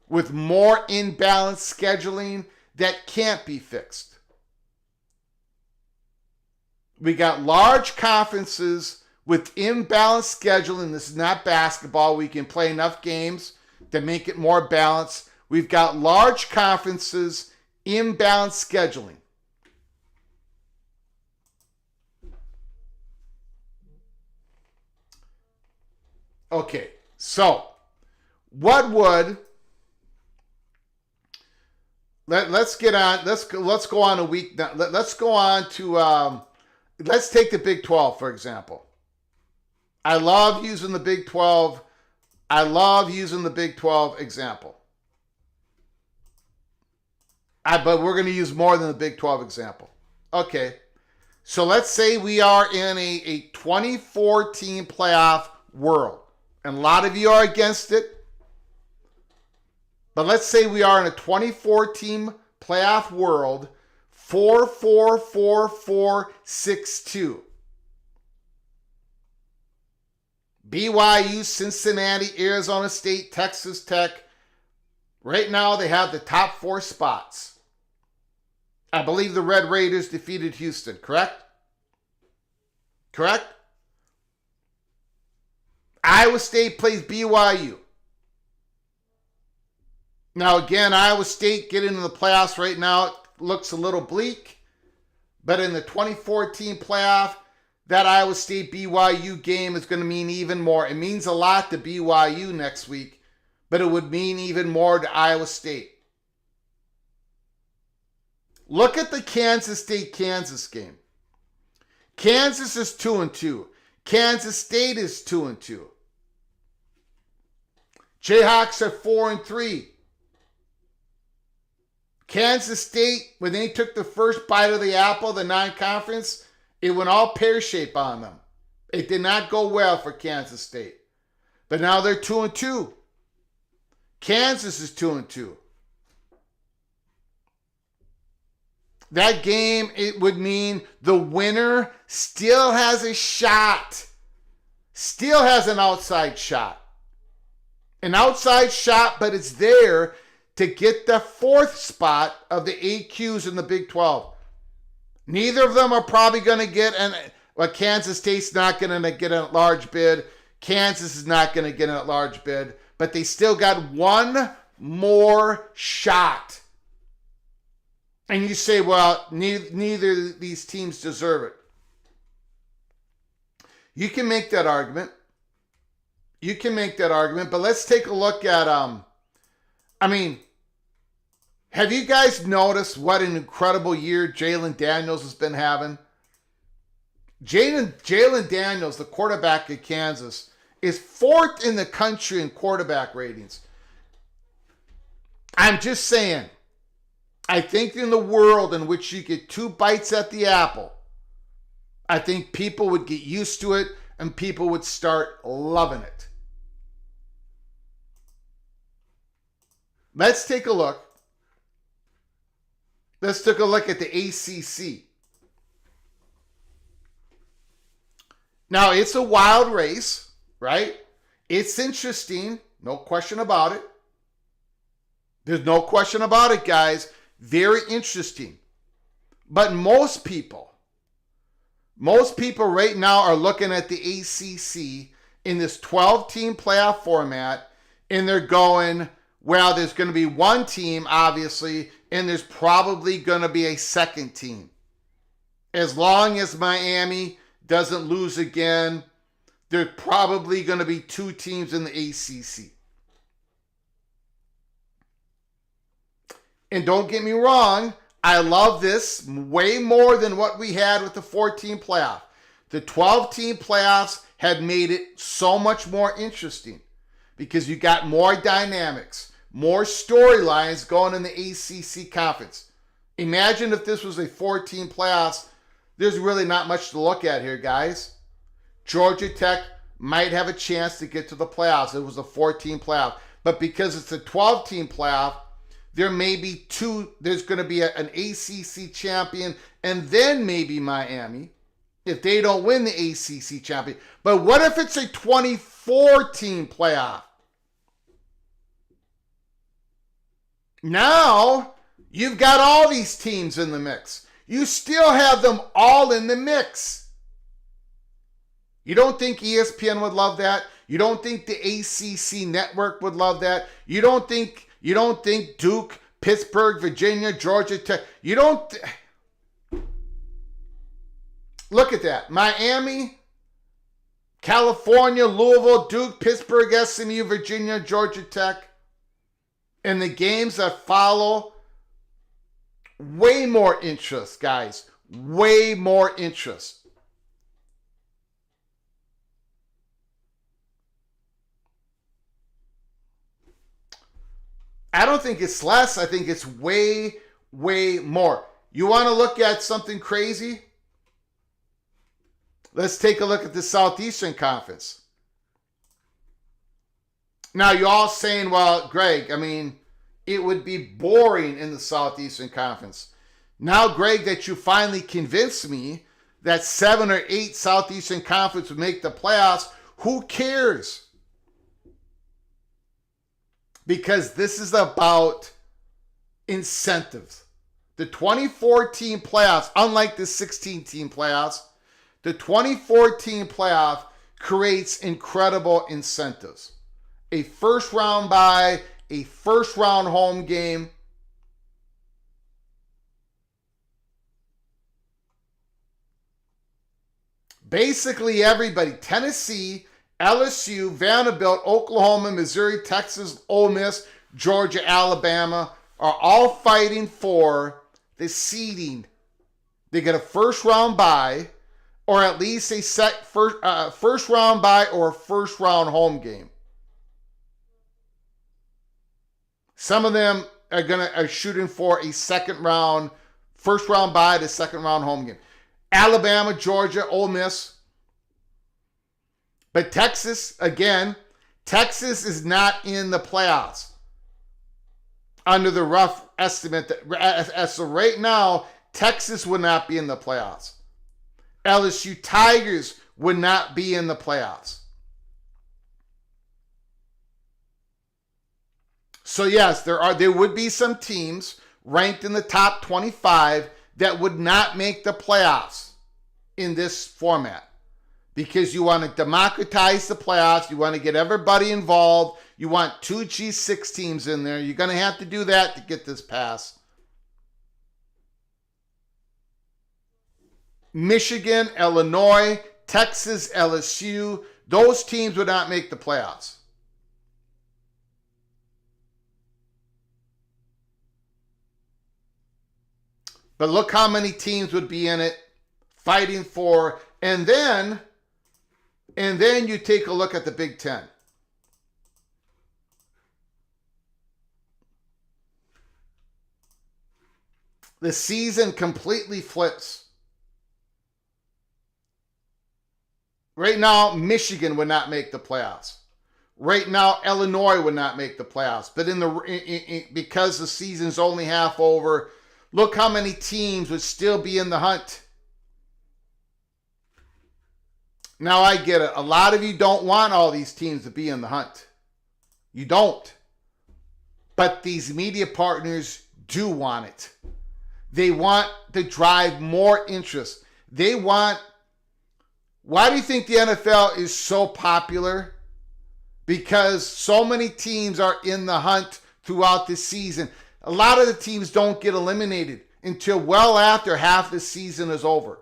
with more imbalanced scheduling that can't be fixed. We got large conferences with imbalanced scheduling. This is not basketball. We can play enough games to make it more balanced. We've got large conferences, imbalanced scheduling. Okay, so what would let's get on. Let's go on a week. Let's go on to let's take the Big 12 for example. I love using the Big 12. I love using the Big 12 example. But we're going to use more than the Big 12 example. Okay, so let's say we are in a 24-team playoff world. and a lot of you are against it, but let's say we are in a 24-team playoff world, 4-4-4-4-6-2. BYU, Cincinnati, Arizona State, Texas Tech. Right now they have the top 4 spots. I believe the Red Raiders defeated Houston, correct? Correct? Iowa State plays BYU. Now again, Iowa State getting into the playoffs right now looks a little bleak. But in the 2014 playoff, that Iowa State BYU game is going to mean even more. It means a lot to BYU next week, but it would mean even more to Iowa State. Look at the Kansas State-Kansas game. Kansas is 2-2. Kansas State is 2-2. Jayhawks are 4-3. Kansas State, when they took the first bite of the apple, the non-conference, it went all pear-shaped on them. It did not go well for Kansas State. But now they're 2-2. Kansas is 2-2. That game, it would mean the winner still has a shot. Still has an outside shot. An outside shot, but it's there to get the 4th spot of the AQs in the Big 12. Neither of them are probably going to get Kansas State's not going to get a large bid. Kansas is not going to get a large bid. But they still got one more shot. And you say, well, neither of these teams deserve it. You can make that argument. You can make that argument. But let's take a look at, have you guys noticed what an incredible year Jalen Daniels has been having? Jalen Daniels, the quarterback at Kansas, is 4th in the country in quarterback ratings. I'm just saying, I think in the world in which you get 2 bites at the apple, I think people would get used to it and people would start loving it. Let's take a look. Let's take a look at the ACC. Now, it's a wild race, right? It's interesting. No question about it. There's no question about it, guys. Very interesting. But most people right now are looking at the ACC in this 12-team playoff format, and they're going, well, there's going to be one team, obviously, and there's probably going to be a second team. As long as Miami doesn't lose again, there's probably going to be 2 teams in the ACC. And don't get me wrong, I love this way more than what we had with the 14 playoff. The 12-team playoffs have made it so much more interesting because you got more dynamics, more storylines going in the ACC conference. Imagine if this was a 14 playoffs. There's really not much to look at here, guys. Georgia Tech might have a chance to get to the playoffs. It was a 14 playoff. But because it's a 12-team playoff, there may be 2. There's going to be an ACC champion and then maybe Miami if they don't win the ACC champion. But what if it's a 24-team playoff? Now, you've got all these teams in the mix. You still have them all in the mix. You don't think ESPN would love that? You don't think the ACC network would love that? You don't think Duke, Pittsburgh, Virginia, Georgia Tech, look at that. Miami, California, Louisville, Duke, Pittsburgh, SMU, Virginia, Georgia Tech. And the games that follow, way more interest, guys. Way more interest. I don't think it's less. I think it's way, way more. You want to look at something crazy? Let's take a look at the Southeastern Conference. Now, you're all saying, well, Greg, I mean, it would be boring in the Southeastern Conference. Now, Greg, that you finally convinced me that 7 or 8 Southeastern Conference would make the playoffs, who cares? Because this is about incentives. The 24-team playoffs, unlike the 16-team playoffs, the 24-team playoff creates incredible incentives. A first-round bye, a first-round home game. Basically everybody, Tennessee, LSU, Vanderbilt, Oklahoma, Missouri, Texas, Ole Miss, Georgia, Alabama, are all fighting for the seeding. They get a first-round bye, or at least a first-round bye or a first-round home game. Some of them are shooting for a second-round, first-round bye to second-round home game. Alabama, Georgia, Ole Miss. But Texas, again, Texas is not in the playoffs. Under the rough estimate, as of right now, Texas would not be in the playoffs. LSU Tigers would not be in the playoffs. So yes, there would be some teams ranked in the top 25 that would not make the playoffs in this format. Because you want to democratize the playoffs. You want to get everybody involved. You want 2 G6 teams in there. You're going to have to do that to get this pass. Michigan, Illinois, Texas, LSU, those teams would not make the playoffs. But look how many teams would be in it fighting for, and then you take a look at the Big Ten. The season completely flips. Right now, Michigan would not make the playoffs. Right now, Illinois would not make the playoffs. But because the season's only half over, look how many teams would still be in the hunt. Now, I get it. A lot of you don't want all these teams to be in the hunt. You don't. But these media partners do want it. They want to drive more interest. Why do you think the NFL is so popular? Because so many teams are in the hunt throughout the season. A lot of the teams don't get eliminated until well after half the season is over.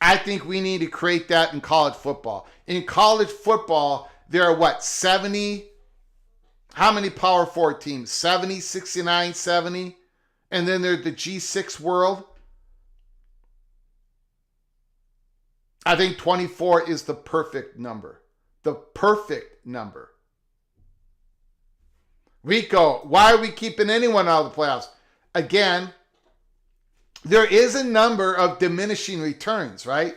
I think we need to create that in college football. In college football, there are 70? How many Power 4 teams? 70, 69, 70? And then there's the G6 world. I think 24 is the perfect number. The perfect number. Rico, why are we keeping anyone out of the playoffs? Again, there is a number of diminishing returns, right?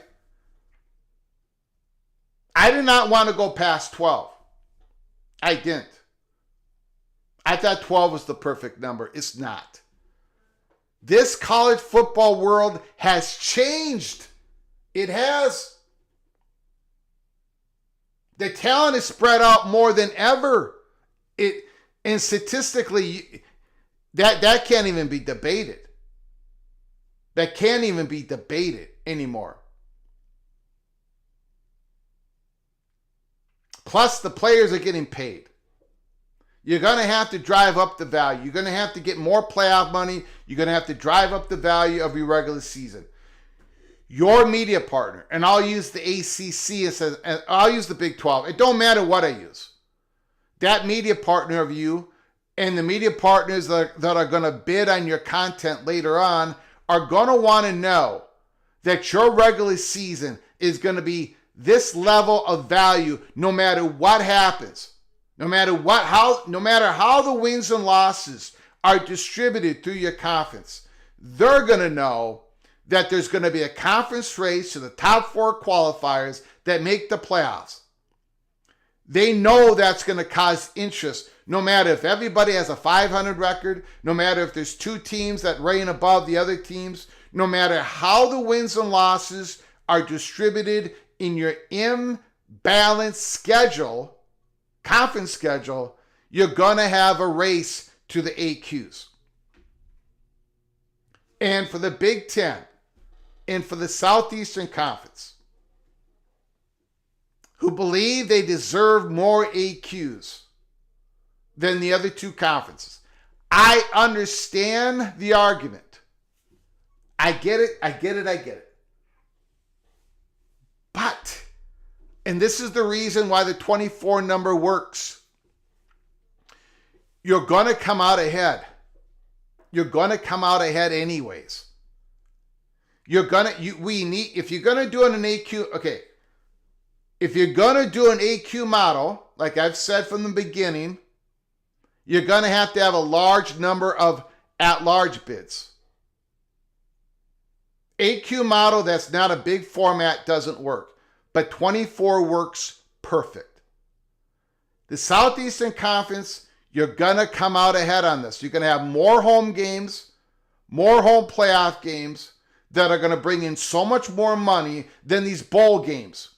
I did not want to go past 12. I didn't. I thought 12 was the perfect number. It's not. This college football world has changed. It has. The talent is spread out more than ever. And statistically, that can't even be debated. That can't even be debated anymore. Plus, the players are getting paid. You're going to have to drive up the value. You're going to have to get more playoff money. You're going to have to drive up the value of your regular season. Your media partner, and I'll use the ACC, and I'll use the Big 12. It don't matter what I use. That media partner of you and the media partners that are going to bid on your content later on are going to want to know that your regular season is going to be this level of value no matter what happens. No matter how the wins and losses are distributed through your conference, they're going to know that there's going to be a conference race to the top 4 qualifiers that make the playoffs. They know that's going to cause interest, no matter if everybody has a 500 record, no matter if there's two teams that reign above the other teams, no matter how the wins and losses are distributed in your imbalanced schedule, conference schedule, you're going to have a race to the AQs. And for the Big Ten and for the Southeastern Conference, who believe they deserve more AQs than the other two conferences, I understand the argument. I get it. But, and this is the reason why the 24 number works, you're going to come out ahead. You're going to come out ahead anyways. If you're going to do an AQ, okay. If you're going to do an AQ model, like I've said from the beginning, you're going to have a large number of at-large bids. AQ model that's not a big format doesn't work, but 24 works perfect. The Southeastern Conference, you're going to come out ahead on this. You're going to have more home games, more home playoff games that are going to bring in so much more money than these bowl games.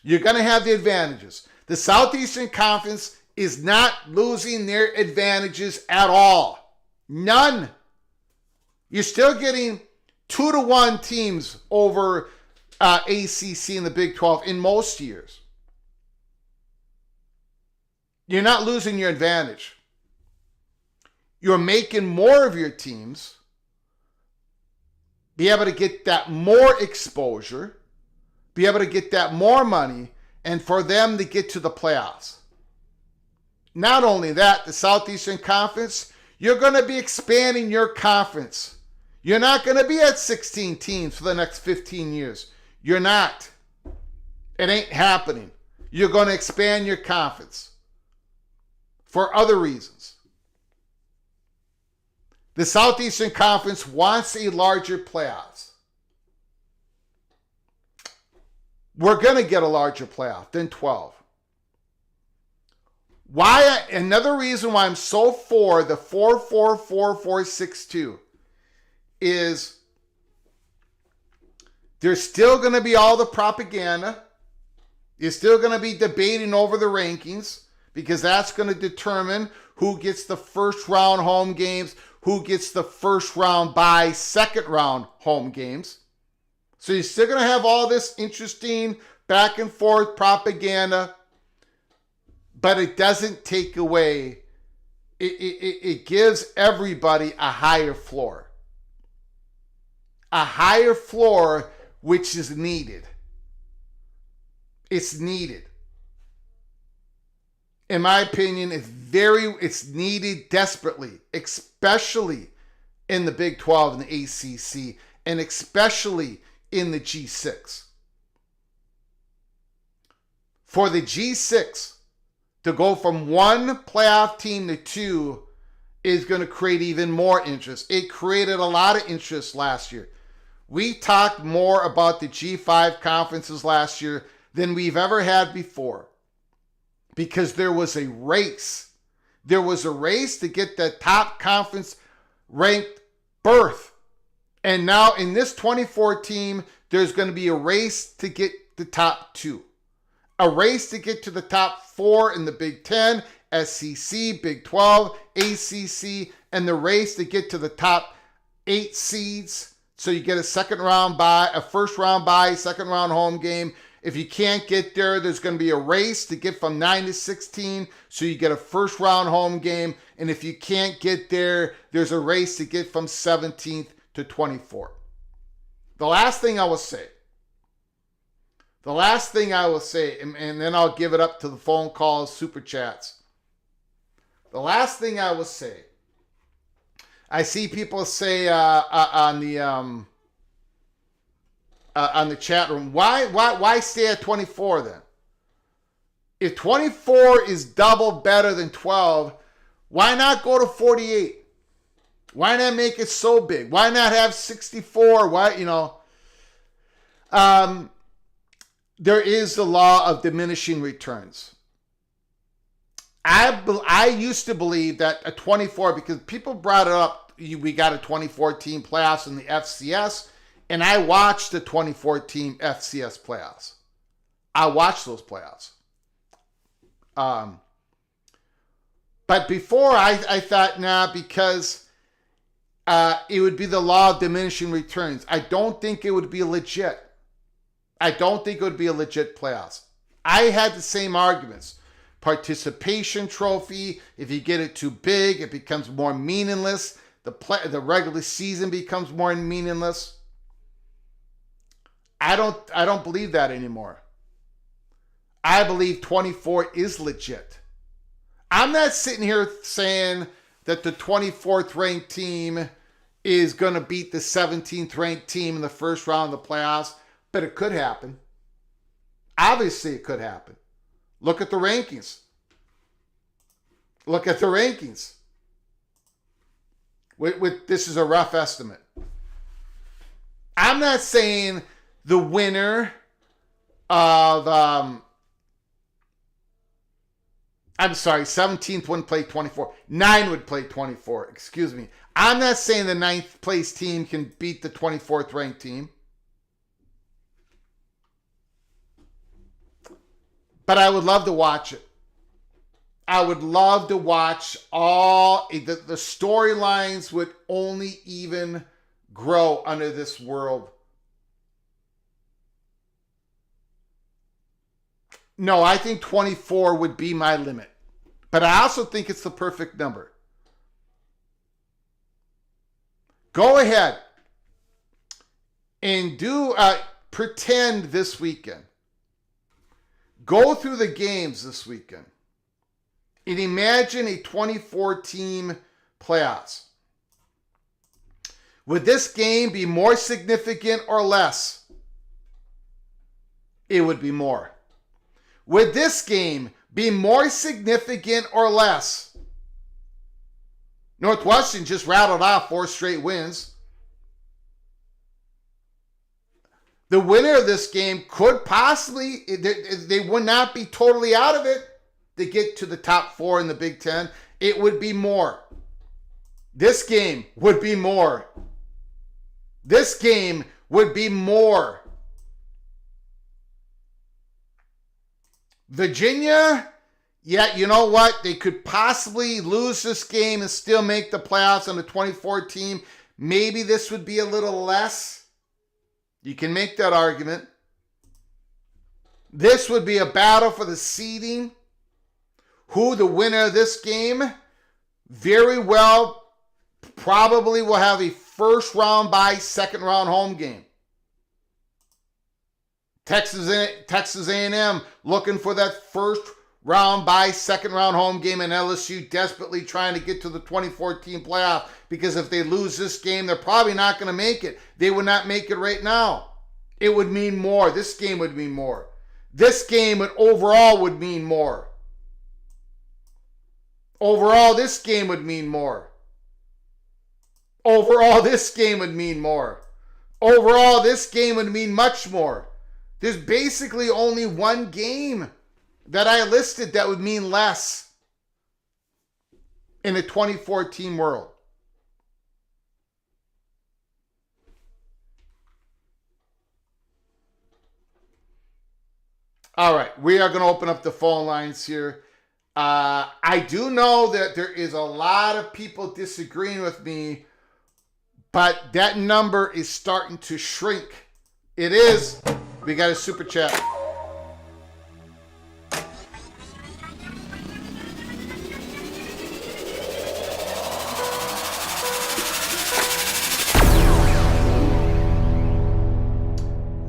You're going to have the advantages. The Southeastern Conference is not losing their advantages at all. None. You're still getting 2-1 teams over ACC in the Big 12 in most years. You're not losing your advantage. You're making more of your teams be able to get that more exposure, be able to get that more money, and for them to get to the playoffs. Not only that, the Southeastern Conference, you're going to be expanding your conference. You're not going to be at 16 teams for the next 15 years. You're not. It ain't happening. You're going to expand your conference for other reasons. The Southeastern Conference wants a larger playoffs. We're going to get a larger playoff than 12. Another reason why I'm so for the 4-4-4-4-6-2 is there's still going to be all the propaganda. You're still going to be debating over the rankings because that's going to determine who gets the first round home games, who gets the first round bye, second round home games. So you're still going to have all this interesting back and forth propaganda, but it doesn't take away, it gives everybody a higher floor. A higher floor which is needed. It's needed. In my opinion, it's needed desperately, especially in the Big 12 and the ACC, and especially in the G6. For the G6 to go from one playoff team to two is going to create even more interest. It created a lot of interest last year. We talked more about the G5 conferences last year than we've ever had before because there was a race. There was a race to get the top conference ranked berth. And now in this 24 team, there's going to be a race to get the top two. A race to get to the top four in the Big 10, SEC, Big 12, ACC, and the race to get to the top 8 seeds. So you get a second round bye, a first round bye, second round home game. If you can't get there, there's going to be a race to get from 9 to 16. So you get a first round home game. And if you can't get there, there's a race to get from 17th to 24. The last thing I will say, and then I'll give it up to the phone calls, super chats. The last thing I will say, I see people say on the chat room, why stay at 24 then? If 24 is double better than 12, why not go to 48? Why not make it so big? Why not have 64? there is the law of diminishing returns. I used to believe that a 24, because people brought it up, we got a 2014 playoffs in the FCS, and I watched the 2014 FCS playoffs. I watched those playoffs. But before I thought, nah, because it would be the law of diminishing returns. I don't think it would be legit. I don't think it would be a legit playoffs. I had the same arguments. Participation trophy, if you get it too big, it becomes more meaningless. The regular season becomes more meaningless. I don't believe that anymore. I believe 24 is legit. I'm not sitting here saying that the 24th ranked team is going to beat the 17th ranked team in the first round of the playoffs, but it could happen. Obviously, it could happen. Look at the rankings. Look at the rankings. This is a rough estimate. I'm not saying the winner of 17th wouldn't play 24. 9 would play 24. Excuse me. I'm not saying the 9th place team can beat the 24th ranked team. But I would love to watch it. I would love to watch all the storylines would only even grow under this world. No, I think 24 would be my limit. But I also think it's the perfect number. Go ahead and do pretend this weekend. Go through the games this weekend and imagine a 24-team playoffs. Would this game be more significant or less? It would be more. Would this game be more significant or less? Northwestern just rattled off 4 straight wins. The winner of this game could possibly, they would not be totally out of it to get to the top 4 in the Big Ten. It would be more. This game would be more. This game would be more. Virginia, yeah, you know what? They could possibly lose this game and still make the playoffs on the 24 team. Maybe this would be a little less. You can make that argument. This would be a battle for the seeding. Who the winner of this game very well probably will have a first round bye, second round home game. Texas A&M looking for that first round bye, second round home game, and LSU desperately trying to get to the 2014 playoff, because if they lose this game, they're probably not going to make it. They would not make it right now. It would mean more. This game would mean more. This game overall would mean more. Overall, this game would mean more. Overall, this game would mean more. Overall, this game would mean much more. There's basically only one game that I listed that would mean less in a 2014 world. All right, we are going to open up the phone lines here. I do know that there is a lot of people disagreeing with me, but that number is starting to shrink. It is. We got a super chat.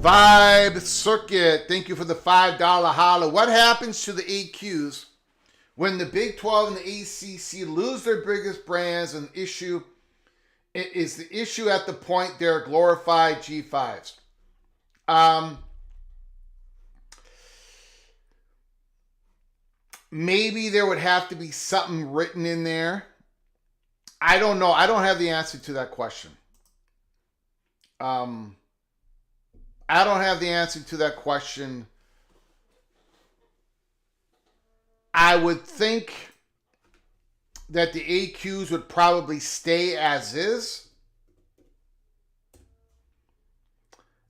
Vibe Circuit, thank you for the $5 holla. What happens to the AQs when the Big 12 and the ACC lose their biggest brands? An issue is the issue at the point they're glorified G5s. Maybe there would have to be something written in there. I don't know. I don't have the answer to that question. I don't have the answer to that question. I would think that the AQs would probably stay as is.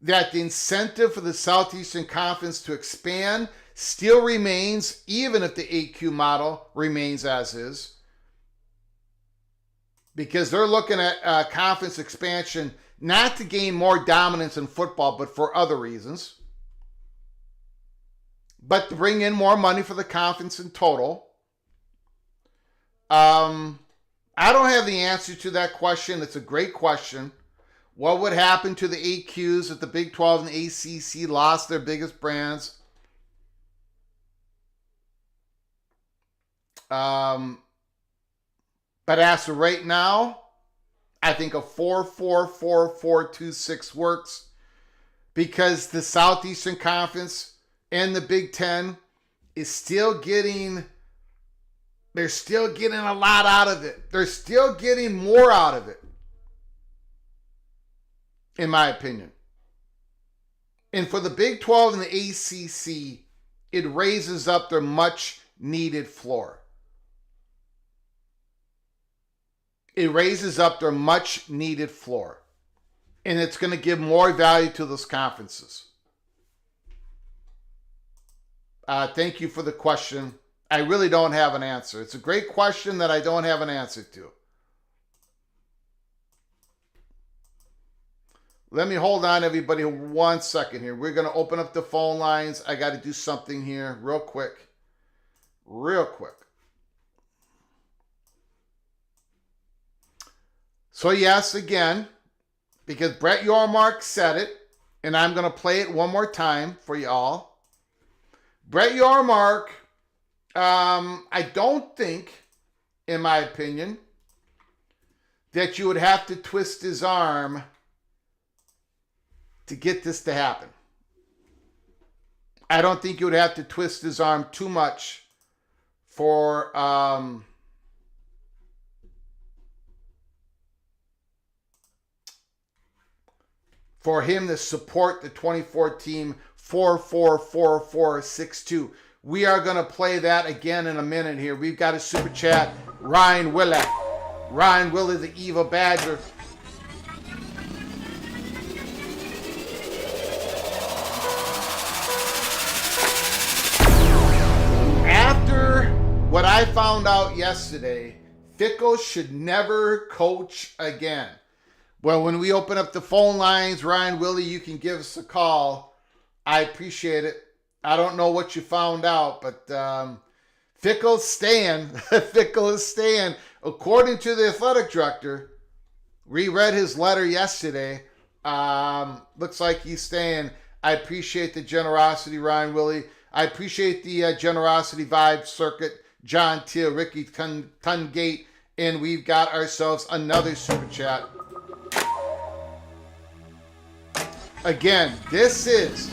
That the incentive for the Southeastern Conference to expand still remains, even if the AQ model remains as is. Because they're looking at conference expansion not to gain more dominance in football, but for other reasons. But to bring in more money for the conference in total. I don't have the answer to that question. It's a great question. What would happen to the AQs if the Big 12 and the ACC lost their biggest brands? But as of right now, I think a 4-4-4-4-2-6 works because the Southeastern Conference and the Big 10 is still getting, they're still getting a lot out of it. They're still getting more out of it, in my opinion. And for the Big 12 and the ACC, it raises up their much needed floor. It raises up their much needed floor. And it's going to give more value to those conferences. Thank you for the question. I really don't have an answer. It's a great question that I don't have an answer to. Let me hold on, everybody, 1 second here. We're going to open up the phone lines. I got to do something here real quick. Real quick. So yes, again, because Brett Yormark said it, and I'm going to play it one more time for you all. Brett Yormark, I don't think, in my opinion, that you would have to twist his arm to get this to happen. I don't think you would have to twist his arm too much for him to support the 2014 4-4-4-4-6-2. We are going to play that again in a minute here. We've got a super chat. Ryan Willett. Ryan Willett, the Evil Badger. After what I found out yesterday, Fickle should never coach again. Well, when we open up the phone lines, Ryan Willie, you can give us a call. I appreciate it. I don't know what you found out, but Fickle's staying. Fickle is staying. According to the athletic director, we read his letter yesterday. Looks like he's staying. I appreciate the generosity, Ryan Willie. I appreciate the generosity vibe circuit, John Teal, Ricky Tungate, and we've got ourselves another super chat. Again, this is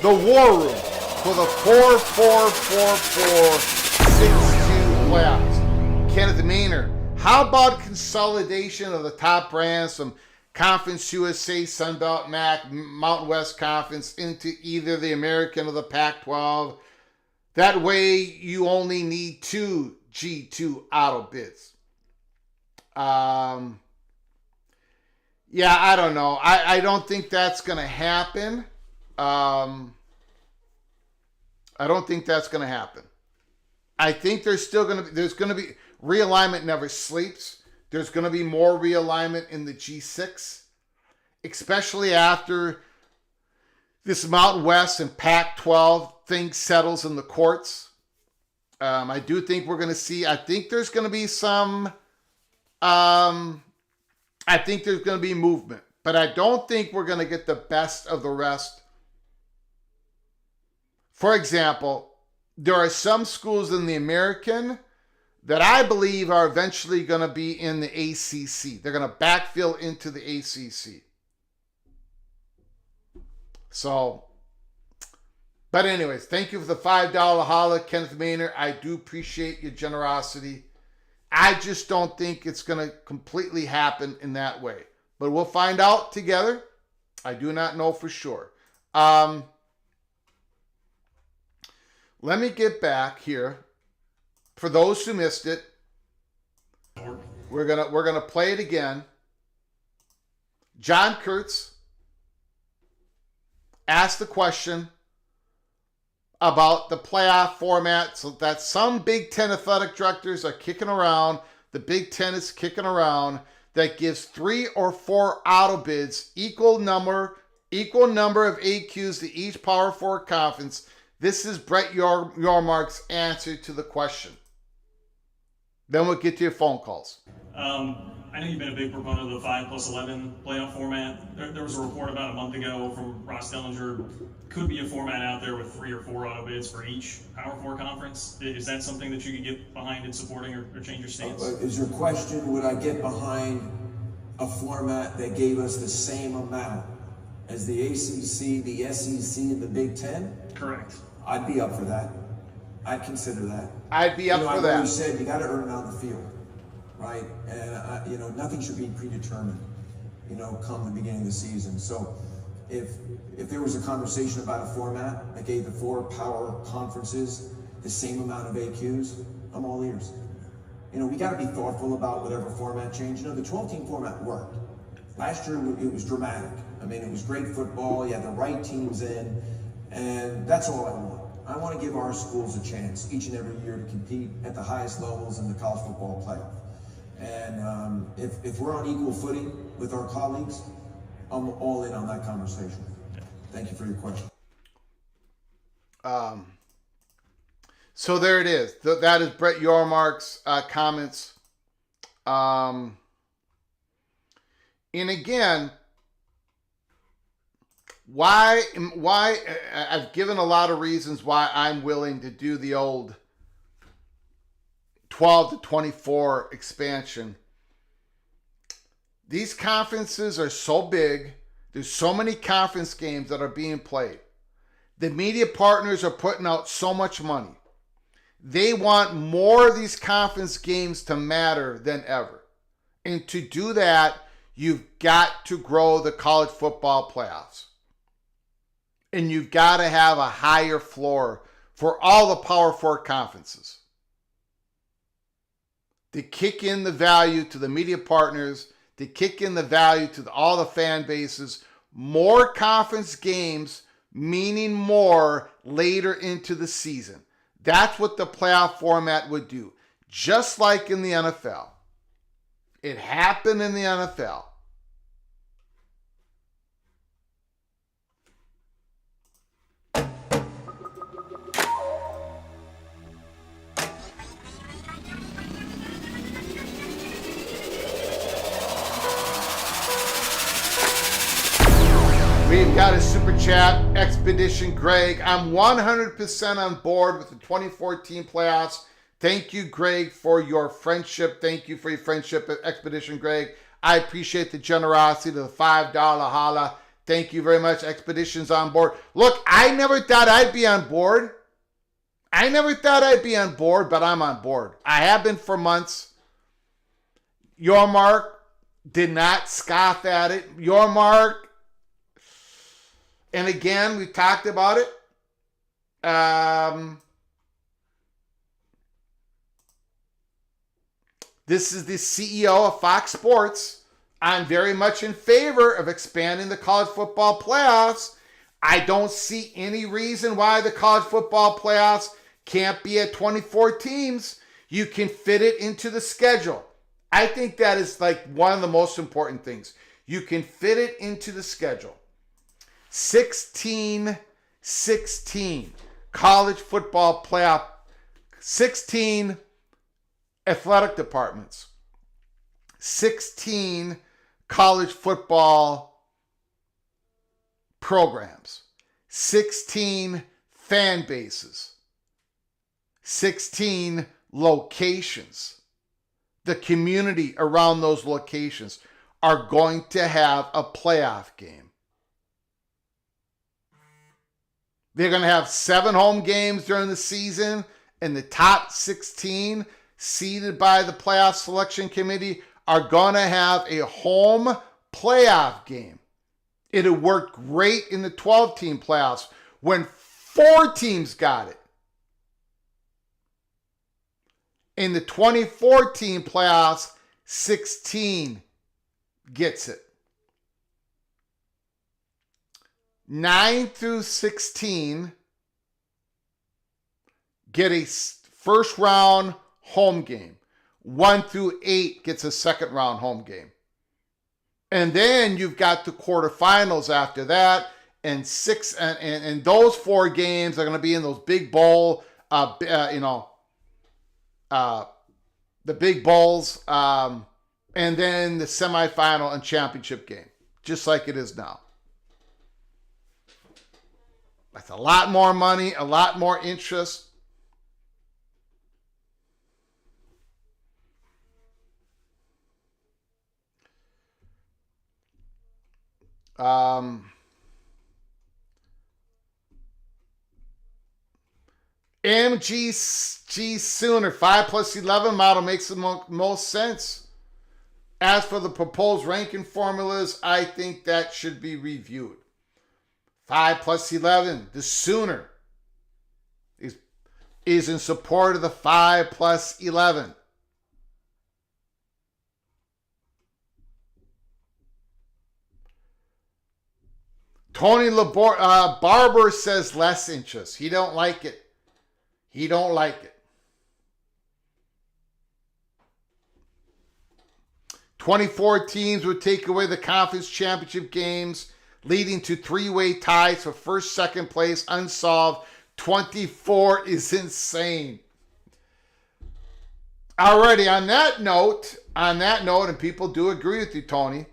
the war room for the 4-4-4-4-6-2 playoffs. Kenneth Maynard, how about consolidation of the top brands from Conference USA, Sunbelt, MAC, Mountain West Conference into either the American or the Pac-12? That way you only need 2 G2 auto bids. Yeah, I don't know. I don't think that's going to happen. I don't think that's going to happen. I think there's going to be, realignment never sleeps. There's going to be more realignment in the G6, especially after this Mountain West and Pac-12 thing settles in the courts. I do think we're going to see, I think there's going to be some, I think there's going to be movement, but I don't think we're going to get the best of the rest. For example, there are some schools in the American that I believe are eventually going to be in the ACC. They're going to backfill into the ACC. So, but anyways, thank you for the $5 holla, Kenneth Maynard. I do appreciate your generosity. I just don't think it's going to completely happen in that way. But we'll find out together. I do not know for sure. let me get back here. For those who missed it, we're gonna play it again. John Kurtz asked the question about the playoff format, so that some Big Ten athletic directors are kicking around. The Big Ten is kicking around that gives 3 or 4 auto bids, equal number of AQs to each Power 4 conference. This is Brett Yormark's answer to the question. Then we'll get to your phone calls. I know you've been a big proponent of the 5+11 playoff format. There was a report about a month ago from Ross Dellinger. Could be a format out there with 3 or 4 auto bids for each Power 4 conference. Is that something that you could get behind in supporting or change your stance? Is your question, would I get behind a format that gave us the same amount as the ACC, the SEC, and the Big Ten? Correct. I'd be up for that. I'd consider that. I'd be up for that. I've always said you got to earn it on the field, right? And nothing should be predetermined, come the beginning of the season. So if there was a conversation about a format that gave the 4 power conferences the same amount of AQs, I'm all ears. We got to be thoughtful about whatever format change. The 12-team format worked. Last year it was dramatic. It was great football. You had the right teams in, and that's all I want. I want to give our schools a chance each and every year to compete at the highest levels in the college football playoff. And if we're on equal footing with our colleagues, I'm all in on that conversation. Thank you for your question. So there it is. That is Brett Yormark's comments. And again, why I've given a lot of reasons why I'm willing to do the old 12 to 24 expansion. These conferences are so big. There's so many conference games that are being played. The media partners are putting out so much money. They want more of these conference games to matter than ever. And to do that, you've got to grow the college football playoffs. And you've got to have a higher floor for all the Power 4 conferences to kick in the value to the media partners, to kick in the value to all the fan bases. More conference games, meaning more later into the season. That's what the playoff format would do. Just like in the NFL. It happened in the NFL. We've got a super chat, Expedition Greg. I'm 100% on board with the 2014 playoffs. Thank you, Greg, for your friendship. Thank you for your friendship, Expedition Greg. I appreciate the generosity to the $5 holla. Thank you very much. Expedition's on board. Look, I never thought I'd be on board. But I'm on board. I have been for months. Yormark did not scoff at it. Yormark. And again, we talked about it. This is the CEO of Fox Sports. I'm very much in favor of expanding the college football playoffs. I don't see any reason why the college football playoffs can't be at 24 teams. You can fit it into the schedule. I think that is like one of the most important things. You can fit it into the schedule. 16 college football playoff, 16 athletic departments, 16 college football programs, 16 fan bases, 16 locations. The community around those locations are going to have a playoff game. They're going to have 7 home games during the season, and the top 16 seeded by the playoff selection committee are going to have a home playoff game. It had worked great in the 12-team playoffs when 4 teams got it. In the 2014 playoffs, 16 gets it. 9 through 16 get a first round home game. 1 through 8 gets a second round home game. And then you've got the quarterfinals after that, and those 4 games are going to be in those big bowl, the big bowls, and then the semifinal and championship game, just like it is now. That's a lot more money, a lot more interest. MGG Sooner 5+11 model makes the most sense. As for the proposed ranking formulas, I think that should be reviewed. 5+11, the Sooner is in support of the 5+11. Tony Barber says less interest. He don't like it. He don't like it. 24 teams would take away the conference championship games, leading to 3-way ties for first, second place, unsolved. 24 is insane. Alrighty, on that note, and people do agree with you, Tony.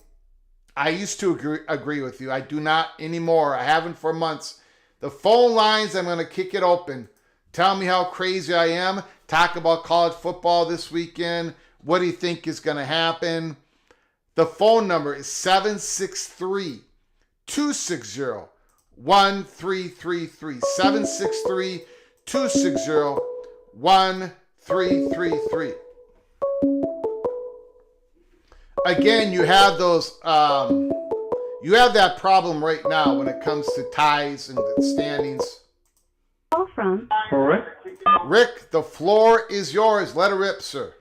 I used to agree with you. I do not anymore. I haven't for months. The phone lines, I'm going to kick it open. Tell me how crazy I am. Talk about college football this weekend. What do you think is going to happen? The phone number is 763-260-1333. 763-260-1333. Again, you have those. You have that problem right now when it comes to ties and standings. Call from Rick. Rick, the floor is yours. Let it rip, sir.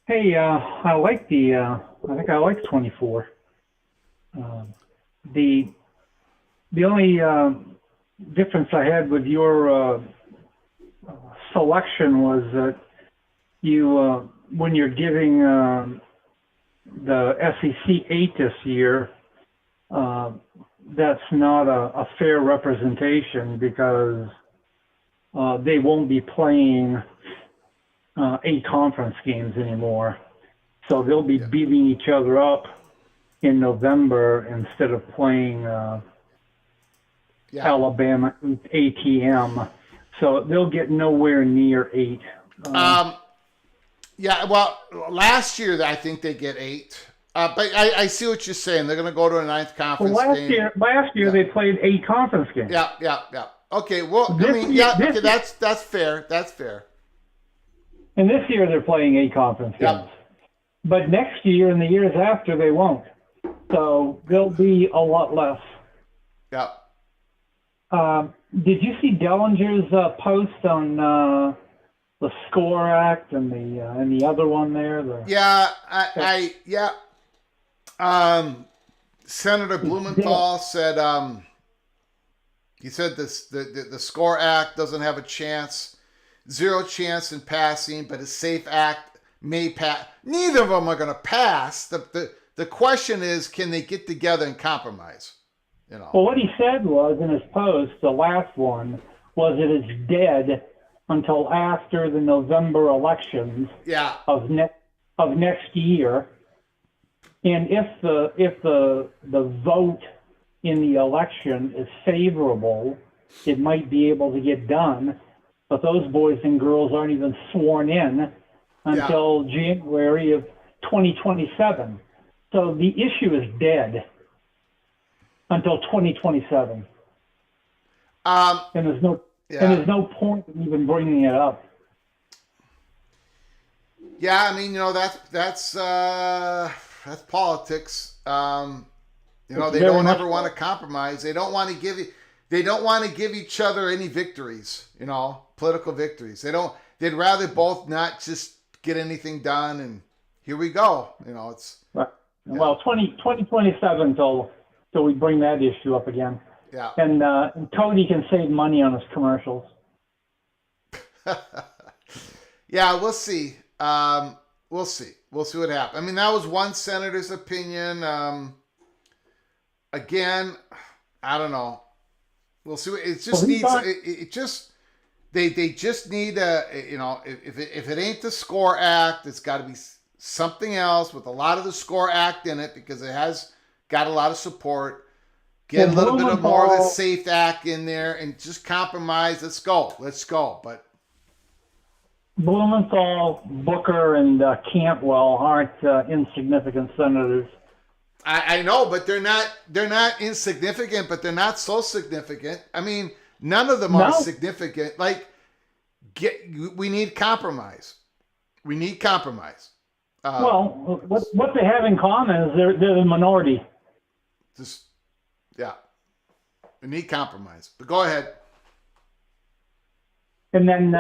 Hey, I like the. I think I like 24. The only difference I had with your selection was that you, when you're giving the SEC 8 this year, that's not a fair representation because they won't be playing 8 conference games anymore. So they'll be beating each other up in November instead of playing Alabama ATM. So they'll get nowhere near 8. Yeah, well, last year I think they get 8. But I see what you're saying. They're going to go to a 9th conference game. Last year they played 8 conference games. Yeah. Okay, well, that's fair. That's fair. And this year they're playing 8 conference games. But next year and the years after they won't. So there'll be a lot less. Yeah. Did you see Dellinger's post on the SCORE Act and the other one there? Senator Blumenthal said he said the SCORE Act doesn't have a chance, 0 chance in passing, but a SAFE Act may pass. Neither of them are going to pass. The question is, can they get together and compromise? You know. Well, what he said was in his post, the last one, was that it's dead until after the November elections of next year. And if the vote in the election is favorable, it might be able to get done. But those boys and girls aren't even sworn in until January of 2027. So the issue is dead until 2027. And there's no point in even bringing it up. Yeah, I mean, you know, that's politics. They don't ever want to compromise. They don't want to give each other any victories, political victories. they'd rather both not just get anything done, and here we go. It's right. Well, 2027 till we bring that issue up again. Yeah. And Cody can save money on his commercials. Yeah, we'll see. We'll see. We'll see what happens. I mean, that was one senator's opinion. Again, I don't know. We'll see. It just needs. It just. They just need if it ain't the SCORE Act, it's got to be something else with a lot of the SCORE Act in it, because it has got a lot of support. Get a little bit of more of the SAFE Act in there and just compromise. Let's go. But Blumenthal, Booker, and Cantwell aren't insignificant senators. I know, but they're not insignificant, but they're not so significant. I mean, none of them are significant. We need compromise. We need compromise. Well, what they have in common is they're the minority. We need compromise. But go ahead. And then,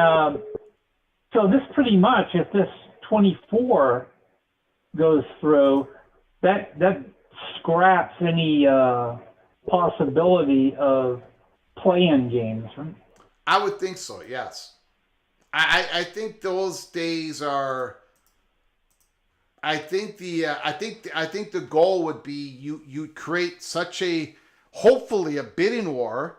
so this pretty much, if this 24 goes through, that scraps any possibility of play-in games, right? I would think so. Yes. I think those days are. I think the goal would be you create such hopefully a bidding war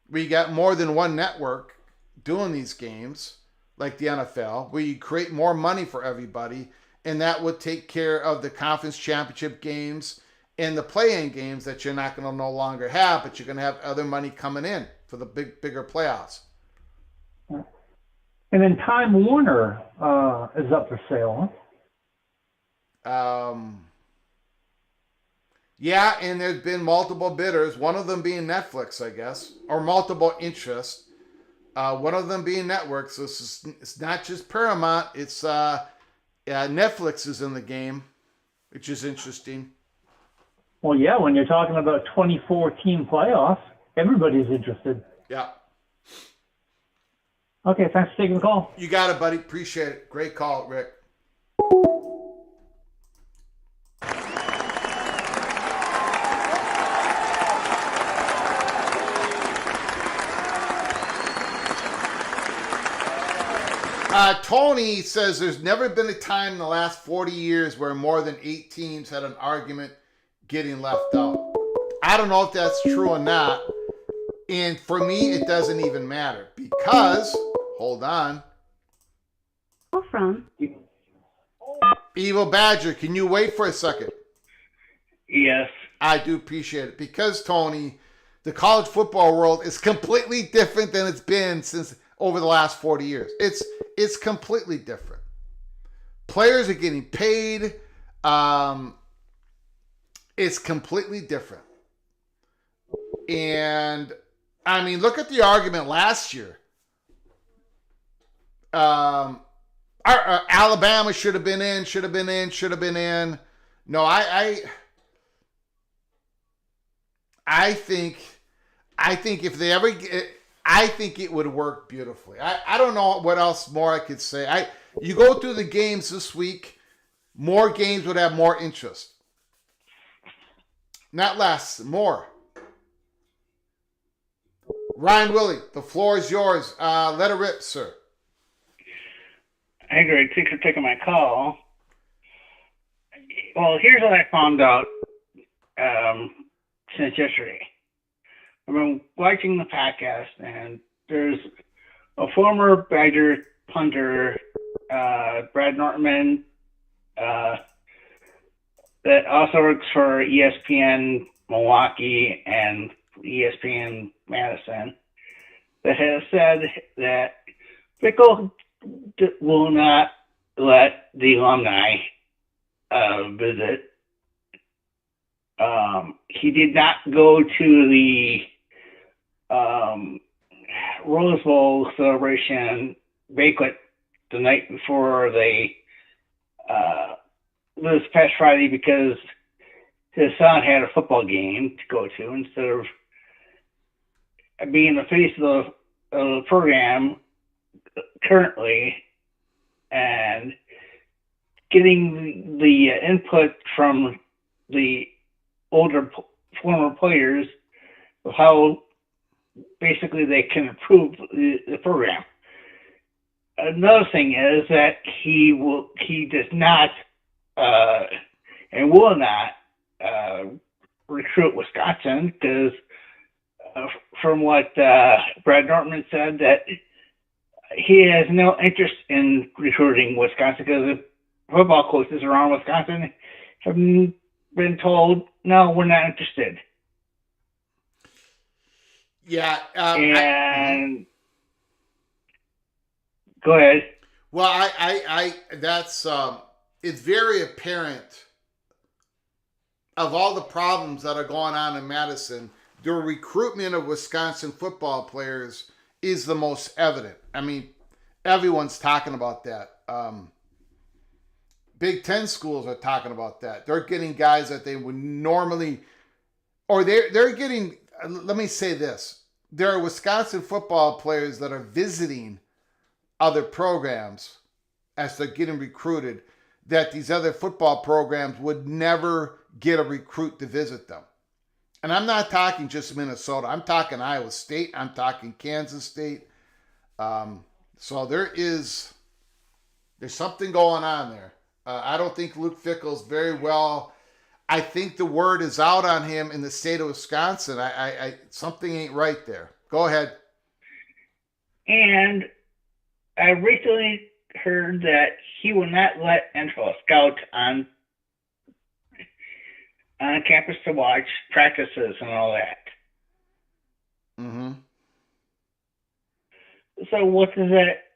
where you got more than one network doing these games like the NFL, where you create more money for everybody, and that would take care of the conference championship games and the play-in games that you're not going to no longer have, but you're going to have other money coming in for the bigger playoffs. And then Time Warner is up for sale, huh? Yeah, and there's been multiple bidders, one of them being Netflix, I guess, or multiple interests. One of them being network, so it's not just Paramount, it's Netflix is in the game, which is interesting. Well, yeah, when you're talking about 24-team playoffs, everybody's interested. Yeah. Okay, thanks for taking the call. You got it, buddy. Appreciate it. Great call, Rick. Tony says there's never been a time in the last 40 years where more than 8 teams had an argument getting left out. I don't know if that's true or not. And for me, it doesn't even matter because, hold on. From Evil Badger, can you wait for a second? Yes. I do appreciate it because, Tony, the college football world is completely different than it's been since over the last 40 years. It's completely different. Players are getting paid. It's completely different. And, I mean, look at the argument last year. Alabama should have been in. No, I think if they ever get, I think it would work beautifully. I don't know what else more I could say. You go through the games this week, more games would have more interest. Not less, more. Ryan Willie, the floor is yours. Let it rip, sir. Hey, Greg. Thanks for taking my call. Well, here's what I found out since yesterday. I've been watching the podcast, and there's a former Badger punter, Brad Nortman, that also works for ESPN Milwaukee and ESPN Madison, that has said that Fickle will not let the alumni visit. He did not go to the Rose Bowl celebration banquet the night before this past Friday because his son had a football game to go to. Instead of being the face of the program, currently, and getting the input from the older former players of how basically they can improve the program. Another thing is that he does not and will not recruit Wisconsin, because from what Brad Nortman said, that he has no interest in recruiting Wisconsin, because the football coaches around Wisconsin have been told, no, we're not interested. Yeah. And go ahead. Well, I that's it's very apparent of all the problems that are going on in Madison. The recruitment of Wisconsin football players is the most evident. I mean, everyone's talking about that. Big Ten schools are talking about that. They're getting guys that they would normally, or they're getting. Let me say this: there are Wisconsin football players that are visiting other programs as they're getting recruited, that these other football programs would never get a recruit to visit them. And I'm not talking just Minnesota. I'm talking Iowa State. I'm talking Kansas State. So there's something going on there. I don't think Luke Fickell's very well. I think the word is out on him in the state of Wisconsin. I something ain't right there. Go ahead. And I recently heard that he will not let NFL scouts on campus to watch practices and all that. Mm-hmm. So what does that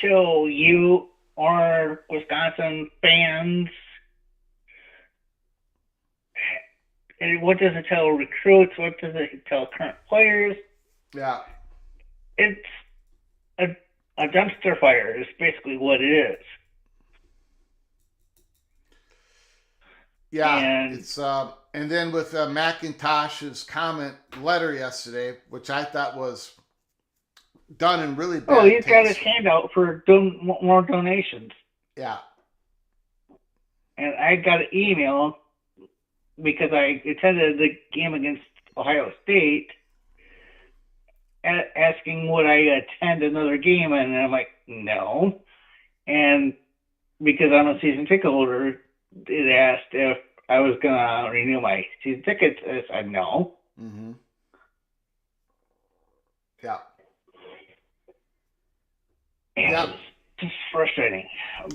show you or Wisconsin fans? And what does it tell recruits? What does it tell current players? Yeah. It's a dumpster fire is basically what it is. Yeah, and it's and then with McIntosh's comment letter yesterday, which I thought was done in really bad Oh, he's taste. got his hand out for more donations. Yeah. And I got an email because I attended the game against Ohio State, asking would I attend another game, and I'm like, no. And because I'm a season ticket holder, it asked if I was going to renew my season tickets. I said no. Mm-hmm. Yeah. Yeah. It's just frustrating.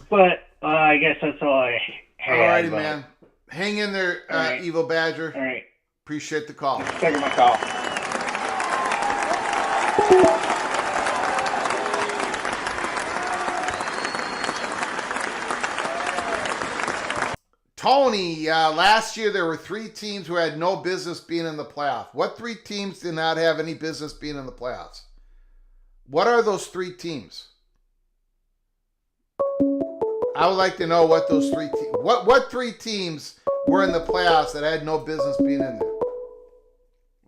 But I guess that's all I had. All righty, man. Hang in there, right. Evil Badger. All right. Appreciate the call. Taking my call. Tony, last year there were 3 teams who had no business being in the playoff. What 3 teams did not have any business being in the playoffs? What are those 3 teams? I would like to know what those 3 teams. What 3 teams were in the playoffs that had no business being in there?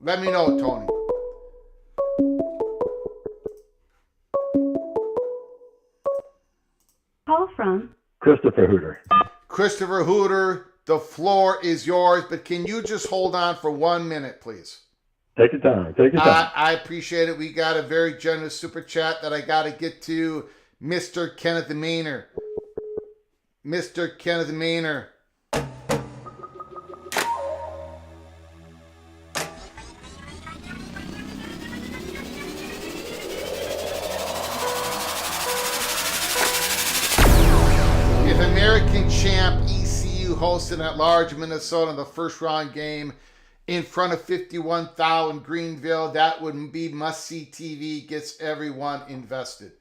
Let me know, Tony. Call from Christopher Hooter. Christopher Hooter, the floor is yours, but can you just hold on for 1 minute, please? Take your time. Take your time. I appreciate it. We got a very generous super chat that I got to get to. Mr. Kenneth Maynor. Mr. Kenneth Maynor. If American champ ECU hosted at large Minnesota in the first round game in front of 51,000 Greenville, that would be must-see TV, gets everyone invested.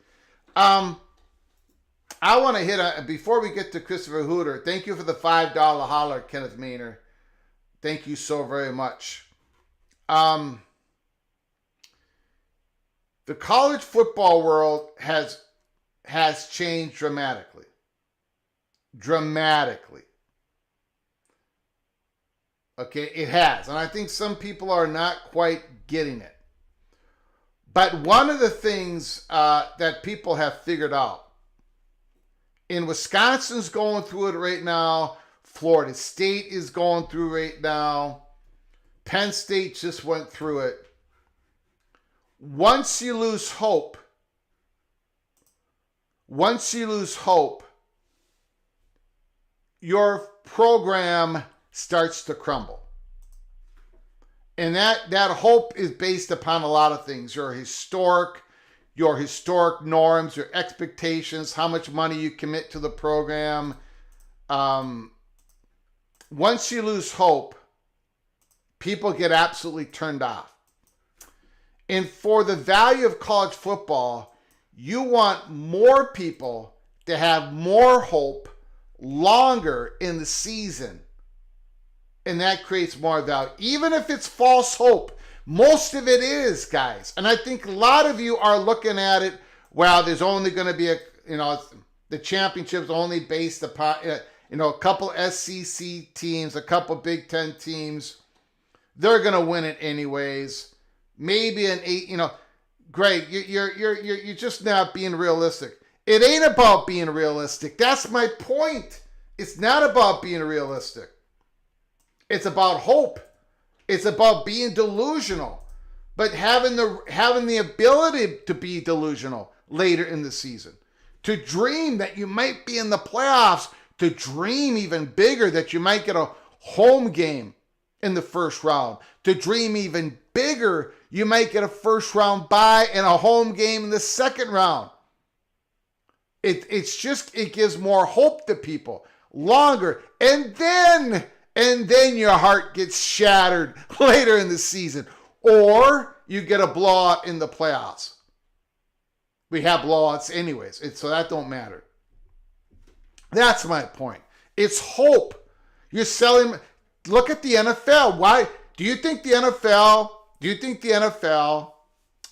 I want to hit on, before we get to Christopher Hooter, thank you for the $5 holler, Kenneth Maynor. Thank you so very much. The college football world has changed dramatically. Dramatically. Okay, it has. And I think some people are not quite getting it. But one of the things that people have figured out, and Wisconsin's going through it right now, Florida State is going through right now, Penn State just went through it. Once you lose hope, your program starts to crumble. And that hope is based upon a lot of things. Your historic norms, your expectations, how much money you commit to the program. Once you lose hope, people get absolutely turned off. And for the value of college football, you want more people to have more hope longer in the season. And that creates more value. Even if it's false hope, most of it is, guys. And I think a lot of you are looking at it, well, there's only going to be the championship's only based upon, a couple SEC teams, a couple Big Ten teams. They're going to win it anyways. Maybe an 8, great. You're just not being realistic. It ain't about being realistic. That's my point. It's not about being realistic. It's about hope. It's about being delusional, but having the ability to be delusional later in the season, to dream that you might be in the playoffs, to dream even bigger that you might get a home game in the first round, to dream even bigger you might get a first round bye and a home game in the second round. It gives more hope to people longer, and then your heart gets shattered later in the season, or you get a blowout in the playoffs. We have blowouts anyways, so that don't matter. That's my point. It's hope. You're selling. Look at the NFL. Why do you think the NFL?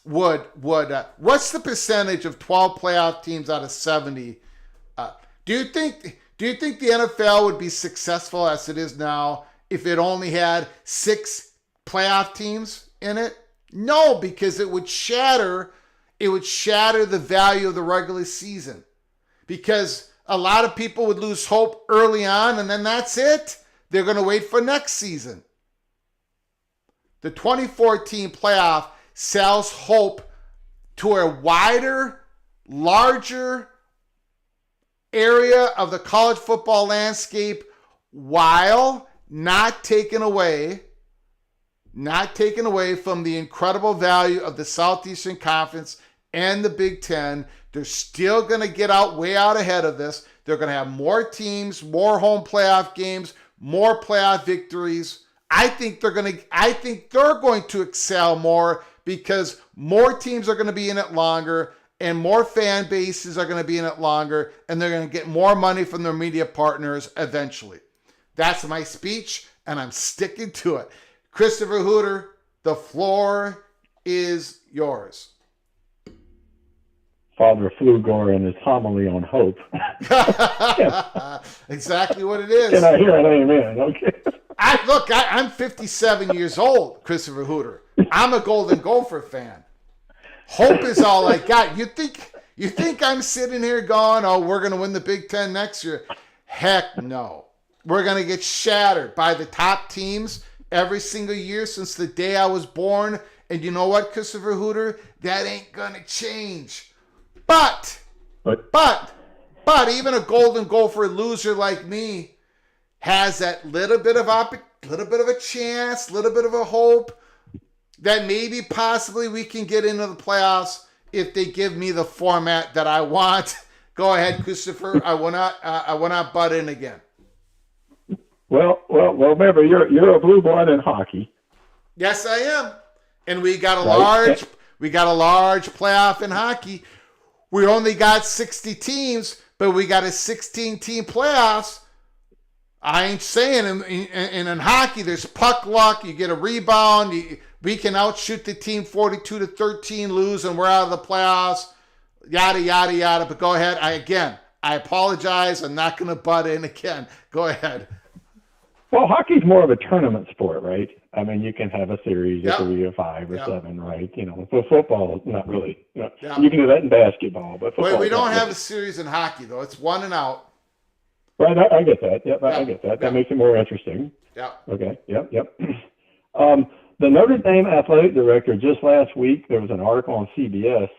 Would what's the percentage of 12 playoff teams out of 70? Do you think the NFL would be successful as it is now if it only had 6 playoff teams in it? No, because it would shatter the value of the regular season. Because a lot of people would lose hope early on, and then that's it. They're going to wait for next season. The 2014 playoff sells hope to a wider, larger area of the college football landscape, while not taken away from the incredible value of the Southeastern Conference and the Big Ten. They're still going to get way out ahead of this. They're going to have more teams, more home playoff games, more playoff victories. I think they're going to excel more because more teams are going to be in it longer and more fan bases are going to be in it longer, and they're going to get more money from their media partners eventually. That's my speech, and I'm sticking to it. Christopher Hooter, the floor is yours. Father Flugor and his homily on hope. Exactly what it is. Can I hear an amen? Okay. I'm 57 years old, Christopher Hooter. I'm a Golden Gopher fan. Hope is all I got. You think I'm sitting here going, oh, we're going to win the Big Ten next year? Heck no. We're going to get shattered by the top teams every single year since the day I was born. And you know what, Christopher Hooter? That ain't going to change. But even a Golden Gopher loser like me has that little bit of a chance, little bit of a hope that maybe possibly we can get into the playoffs if they give me the format that I want. Go ahead, Christopher. I will not butt in again. Well, remember, you're a blue blood in hockey. Yes, I am. And we got a large playoff in hockey. We only got 60 teams, but we got a 16-team playoffs. I ain't saying in hockey, there's puck luck. You get a rebound. We can outshoot the team 42-13, lose, and we're out of the playoffs. Yada, yada, yada. But go ahead. I apologize. I'm not going to butt in again. Go ahead. Well, hockey's more of a tournament sport, right? I mean, you can have a series Yep. of 3 or 5 or Yep. 7, right? For football, not really. Yep. You can do that in basketball, but football. Wait, we don't have a series in hockey though. It's 1 and out. Right, I get that. Yep, I get that. That makes it more interesting. Yeah. Okay. Yep. The Notre Dame athletic director just last week, there was an article on CBS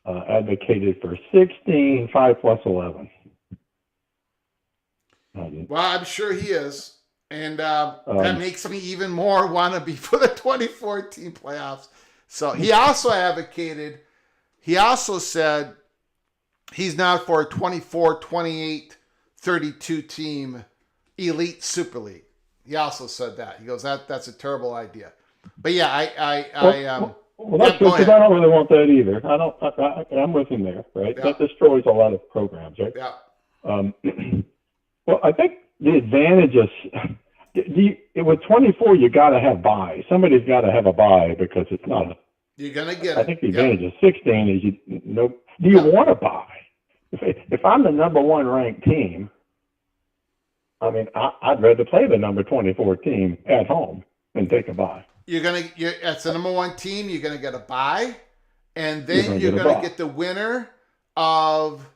advocated for 16 5+11. Well, I'm sure he is. And that makes me even more want to be for the 2014 playoffs. So he also advocated, he also said he's not for a 24, 28, 32 team elite Super League. He also said that. He goes, that's a terrible idea. But yeah, well, that's good because I don't really want that either. I'm with him there, right? Yeah. That destroys a lot of programs, right? Yeah. Well, I think the advantage is with 24, you got to have bye. Somebody's got to have a bye because it's not. You're gonna get it. I think the advantage of 16 is do you want to buy? If I'm the number 1 ranked team, I mean, I'd rather play the number 24 team at home and take a bye. It's the number 1 team. You're gonna get a bye, and then you're gonna get the winner of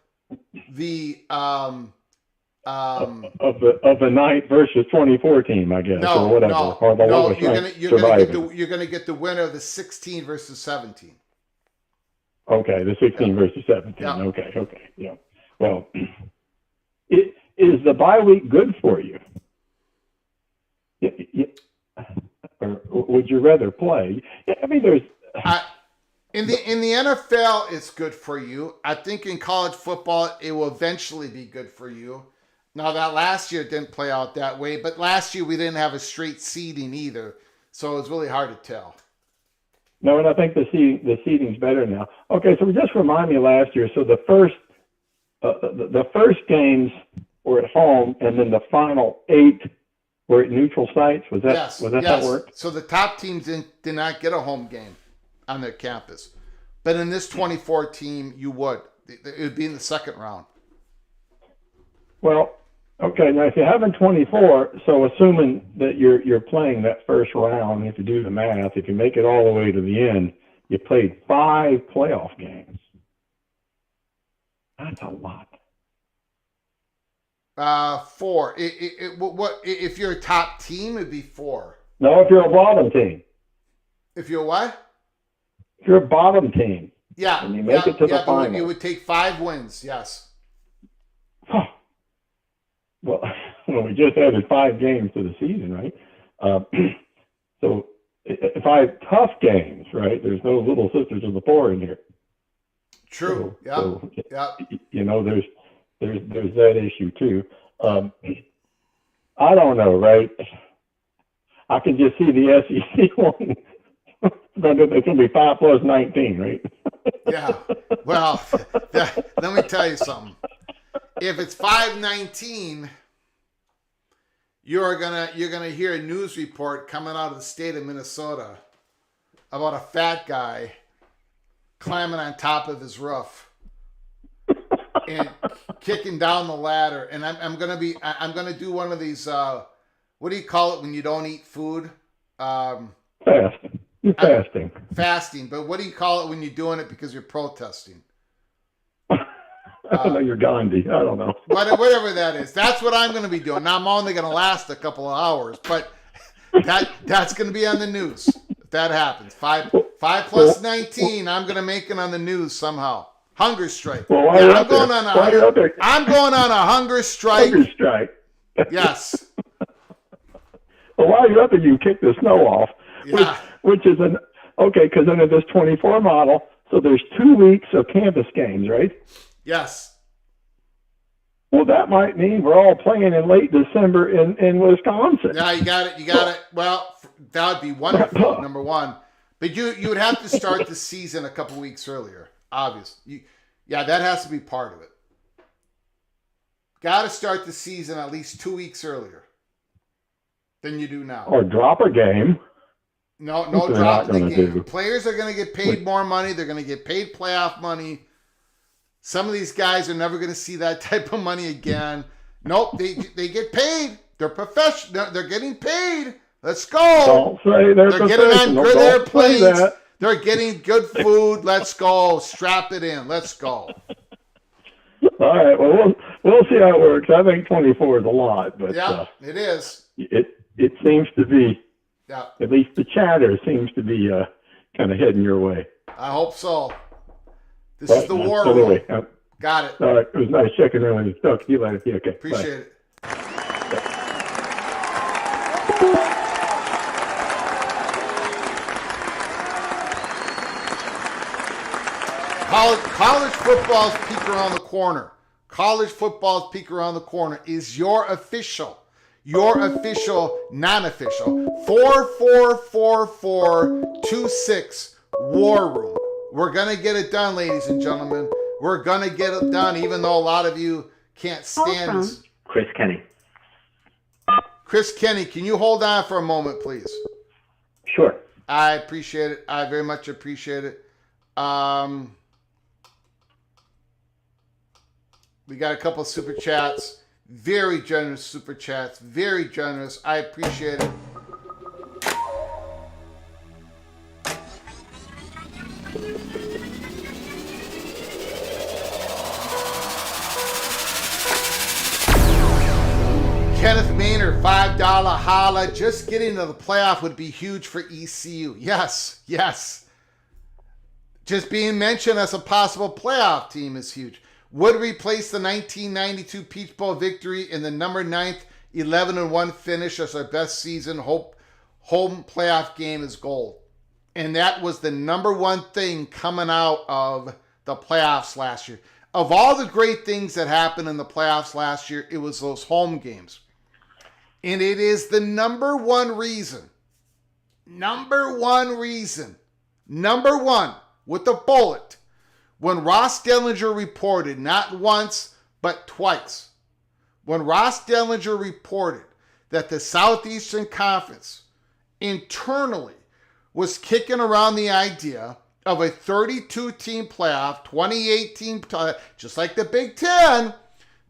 the of the 9th versus 24 team, I guess, or whatever, or the lowest ranked surviving. You're gonna get the winner of the 16 versus 17. Okay, the 16 versus 17. Yeah. Okay, yeah. Well, is the bye week good for you? Or would you rather play? I mean, there's in the NFL, it's good for you. I think in college football, it will eventually be good for you. Now that last year didn't play out that way, but last year we didn't have a straight seeding either, so it was really hard to tell. No, and I think the seeding's better now. Okay, so just remind me last year. So the first games were at home, and then the final 8 were at neutral sites. Was that yes. How it worked? So the top teams did not get a home game on their campus, but in this 24 team, you would. It would be in the second round. Well, okay. Now, if you have in 24, so assuming that you're playing that first round, if you do the math, if you make it all the way to the end, you played 5 playoff games. That's a lot. 4. What if you're a top team? It'd be 4. No, if you're a bottom team. If you're what? If you're a bottom team. Yeah. And you make it to the final. You would take 5 wins. Yes. Huh. Well, we just added 5 games to the season, right? So if I have tough games, right? There's no little sisters of the poor in here. True. Yeah. You know, there's that issue too. I don't know, right? I can just see the SEC one. It's going to be 5 plus 19, right? Yeah. Well, let me tell you something. If it's 5-19, you're gonna hear a news report coming out of the state of Minnesota about a fat guy climbing on top of his roof and kicking down the ladder. And I'm gonna do one of these. What do you call it when you don't eat food? Fasting. You're fasting. Fasting. But what do you call it when you're doing it because you're protesting? I don't know, you're Gandhi. I don't know. Whatever that is. That's what I'm going to be doing. Now, I'm only going to last a couple of hours, but that's going to be on the news if that happens. 5 plus 19, I'm going to make it on the news somehow. Hunger strike. Well, I'm going on a hunger strike. Hunger strike. Yes. Well, while you're up there, you kick the snow off, which is because under this 24 model, so there's 2 weeks of campus games, right? Yes. Well, that might mean we're all playing in late December in Wisconsin. Yeah, you got it. Well, that would be wonderful, number one. But you would have to start the season a couple weeks earlier, obviously. That has to be part of it. Got to start the season at least 2 weeks earlier than you do now. Or drop a game. No drop the game. Players are going to get paid more money. They're going to get paid playoff money. Some of these guys are never going to see that type of money again. Nope, they get paid. They're professional. They're getting paid, Let's go. Don't say they're getting on good airplanes. That. They're getting good food. Let's go. Strap it in. Let's go. All right. Well, we'll see how it works. I think 24 is a lot, but yeah, it is. It seems to be. Yeah. At least the chatter seems to be kind of heading your way. I hope so. This is the war room. Anyway, got it. All right. It was nice checking in with you. Talk to you later. Yeah, okay. Appreciate it. College football's peak around the corner. College football's peak around the corner is your official, non-official 444426 War Room. We're gonna get it done, ladies and gentlemen. We're gonna get it done, even though a lot of you can't stand this. Chris Kenny. Chris Kenny, can you hold on for a moment, please? Sure. I appreciate it. I very much appreciate it. We got a couple of super chats. Very generous super chats. Very generous. I appreciate it. Kenneth Maynard, $5 holla. Just getting to the playoff would be huge for ECU. Yes, yes. Just being mentioned as a possible playoff team is huge. Would replace the 1992 Peach Bowl victory in the number 9th 11-1 finish as our best season. Home playoff game is gold. And that was the number one thing coming out of the playoffs last year. Of all the great things that happened in the playoffs last year, it was those home games. And it is the number one reason with the bullet, when Ross Dellinger reported, not once, but twice, when Ross Dellinger reported that the Southeastern Conference internally was kicking around the idea of a 32-team playoff, 28-team, just like the Big Ten,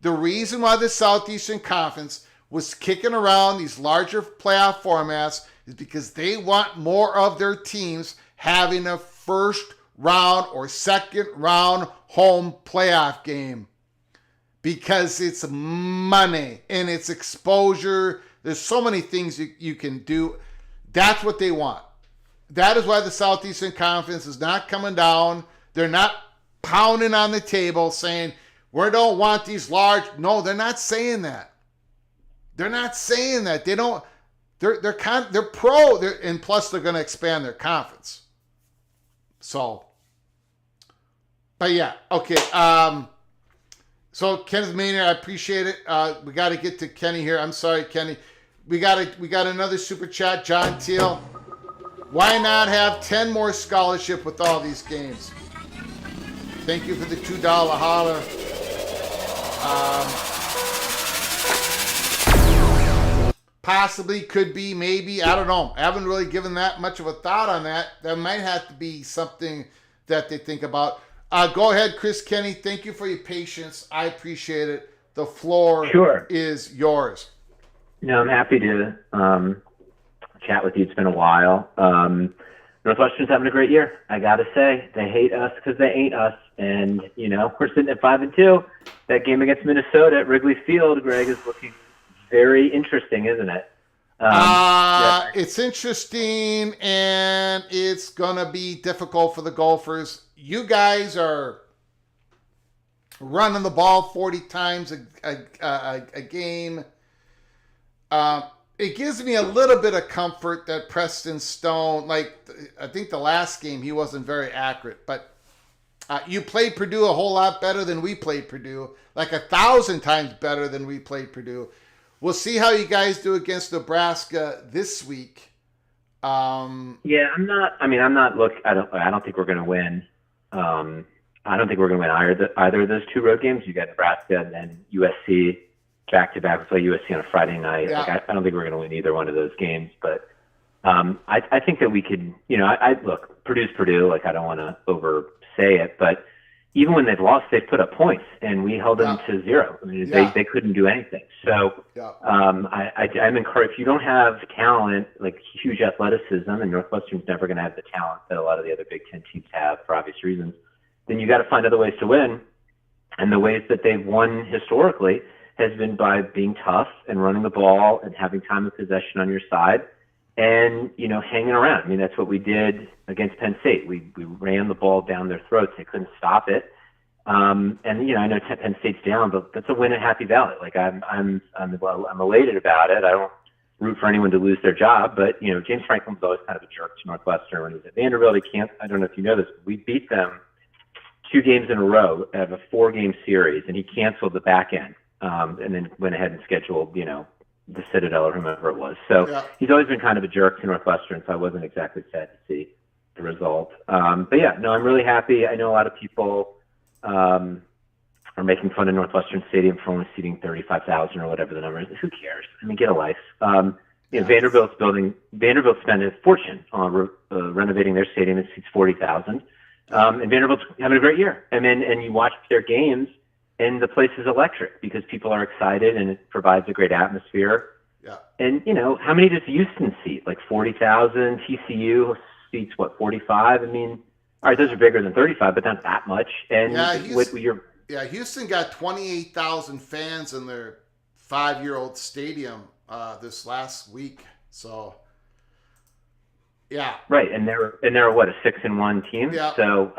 the reason why the Southeastern Conference was kicking around these larger playoff formats is because they want more of their teams having a first round or second round home playoff game, because it's money and it's exposure. There's so many things you can do. That's what they want. That is why the Southeastern Conference is not coming down. They're not pounding on the table saying, we don't want these large. No, they're not saying that. They're not saying that. They don't. They're pro. And plus, they're going to expand their conference. So, but yeah, okay. So Kenneth Maynard, I appreciate it. We got to get to Kenny here. I'm sorry, Kenny. We got another super chat. John Teal. Why not have 10 more scholarship with all these games? Thank you for the $2 holler. Possibly, could be, maybe. I don't know. I haven't really given that much of a thought on that. That might have to be something that they think about. Go ahead, Chris Kenny. Thank you for your patience. I appreciate it. The floor is yours. No, I'm happy to chat with you. It's been a while. Northwestern's having a great year. I got to say, they hate us because they ain't us. And, you know, we're sitting at 5-2. That game against Minnesota at Wrigley Field, Greg, is looking very interesting, isn't it? It's interesting, and it's going to be difficult for the Gophers. You guys are running the ball 40 times a game. It gives me a little bit of comfort that Preston Stone, I think the last game he wasn't very accurate, but you played Purdue a whole lot better than we played Purdue, 1,000 times better than we played Purdue. We'll see how you guys do against Nebraska this week. Yeah, I'm not. I don't think we're going to win. I don't think we're going to win either of those two road games. You got Nebraska and then USC back to back. We play USC on a Friday night. Yeah. I don't think we're going to win either one of those games. But I think that we could. Look, Purdue's Purdue. I don't want to oversay it, but even when they've lost, they've put up points, and we held them to 0. I mean, they couldn't do anything. So I'm encouraged. If you don't have talent, like huge athleticism, and Northwestern's never going to have the talent that a lot of the other Big Ten teams have for obvious reasons, then you got to find other ways to win. And the ways that they've won historically has been by being tough and running the ball and having time of possession on your side and, hanging around. I mean, that's what we did against Penn State. We ran the ball down their throats. They couldn't stop it. And, I know Penn State's down, but that's a win at Happy Valley. Like I'm elated about it. I don't root for anyone to lose their job, but, James Franklin was always kind of a jerk to Northwestern when he was at Vanderbilt. I don't know if you know this, but we beat them 2 games in a row of a 4-game series, and he canceled the back end and then went ahead and scheduled, the Citadel or whomever it was. So he's always been kind of a jerk to Northwestern, so I wasn't exactly sad to see the result. I'm really happy. I know a lot of people are making fun of Northwestern Stadium for only seating 35,000 or whatever the number is. Who cares? I mean, get a life. Vanderbilt's spent a fortune on renovating their stadium. It seats 40,000. And Vanderbilt's having a great year. And you watch their games, and the place is electric because people are excited, and it provides a great atmosphere. Yeah. And, how many does Houston seat? Like 40,000. TCU seats, 45? I mean, all right, those are bigger than 35, but not that much. And Houston got 28,000 fans in their 5-year-old stadium this last week. So... yeah. Right, and they're what, a 6-1 team. Yeah. So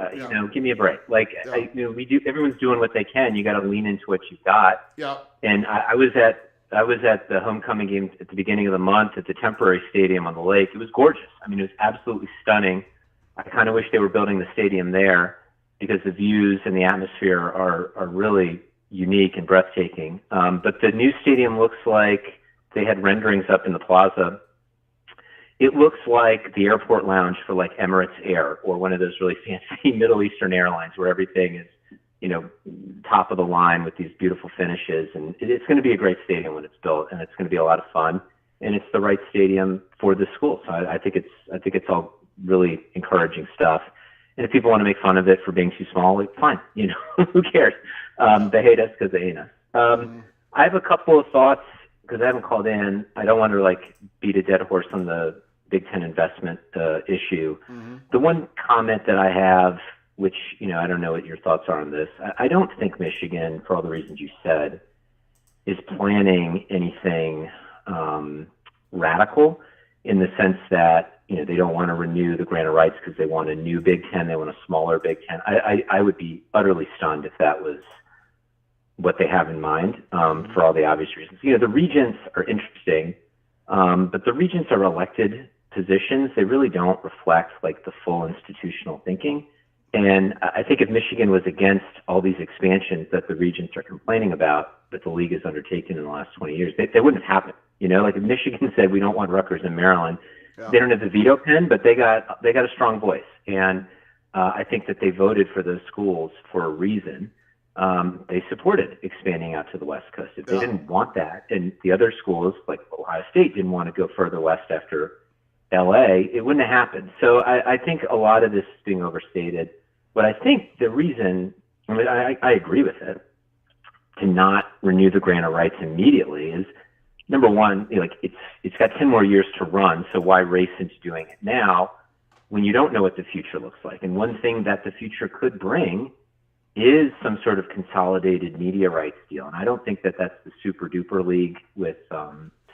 give me a break. Like everyone's doing what they can. You got to lean into what you've got. Yeah. And I was at the homecoming game at the beginning of the month at the temporary stadium on the lake. It was gorgeous. I mean, it was absolutely stunning. I kind of wish they were building the stadium there because the views and the atmosphere are really unique and breathtaking. But the new stadium looks like they had renderings up in the plaza. It looks like the airport lounge for like Emirates Air or one of those really fancy Middle Eastern airlines where everything is, top of the line with these beautiful finishes. And it's going to be a great stadium when it's built, and it's going to be a lot of fun. And it's the right stadium for the school. So I think it's all really encouraging stuff. And if people want to make fun of it for being too small, like, fine. Who cares? They hate us because they hate us. I have a couple of thoughts because I haven't called in. I don't want to beat a dead horse on the Big Ten investment issue. Mm-hmm. The one comment that I have, which, I don't know what your thoughts are on this. I don't think Michigan, for all the reasons you said, is planning anything radical in the sense that, they don't want to renew the grant of rights because they want a new Big Ten. They want a smaller Big Ten. I would be utterly stunned if that was what they have in mind, for all the obvious reasons. The regents are interesting, but the regents are elected positions. They really don't reflect the full institutional thinking. And I think if Michigan was against all these expansions that the regents are complaining about that the league has undertaken in the last 20 years, they wouldn't have happened. If Michigan said we don't want Rutgers in Maryland, they don't have the veto pen, but they got a strong voice. And I think that they voted for those schools for a reason. They supported expanding out to the West Coast. If they didn't want that, and the other schools like Ohio State didn't want to go further west after LA, it wouldn't have happened. So I think a lot of this is being overstated. But I think the reason, I agree with it, to not renew the grant of rights immediately is, number one, it's got 10 more years to run, so why race into doing it now when you don't know what the future looks like? And one thing that the future could bring is some sort of consolidated media rights deal. And I don't think that that's the super duper league with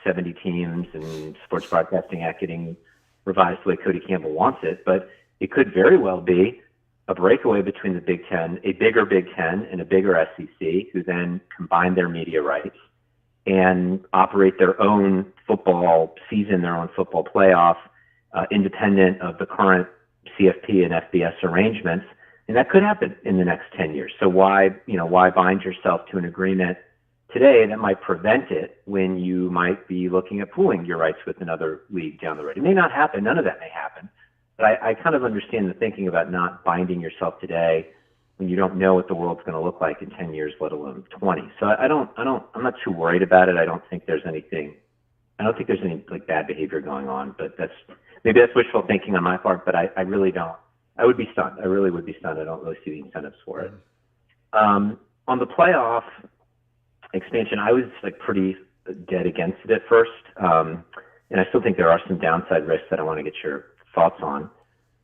70 teams and Sports Broadcasting Act getting revised the way Cody Campbell wants it, but it could very well be a breakaway between the Big Ten, a bigger Big Ten and a bigger SEC, who then combine their media rights and operate their own football season, their own football playoff, independent of the current CFP and FBS arrangements. And that could happen in the next 10 years. So why bind yourself to an agreement today that might prevent it when you might be looking at pooling your rights with another league down the road? It may not happen. None of that may happen. But I kind of understand the thinking about not binding yourself today when you don't know what the world's going to look like in 10 years, let alone 20. So I'm not too worried about it. I don't think there's any bad behavior going on, but maybe that's wishful thinking on my part, but I really don't I would be stunned. I really would be stunned. I don't really see the incentives for it. On the playoff expansion, I was like pretty dead against it at first. And I still think there are some downside risks that I want to get your thoughts on.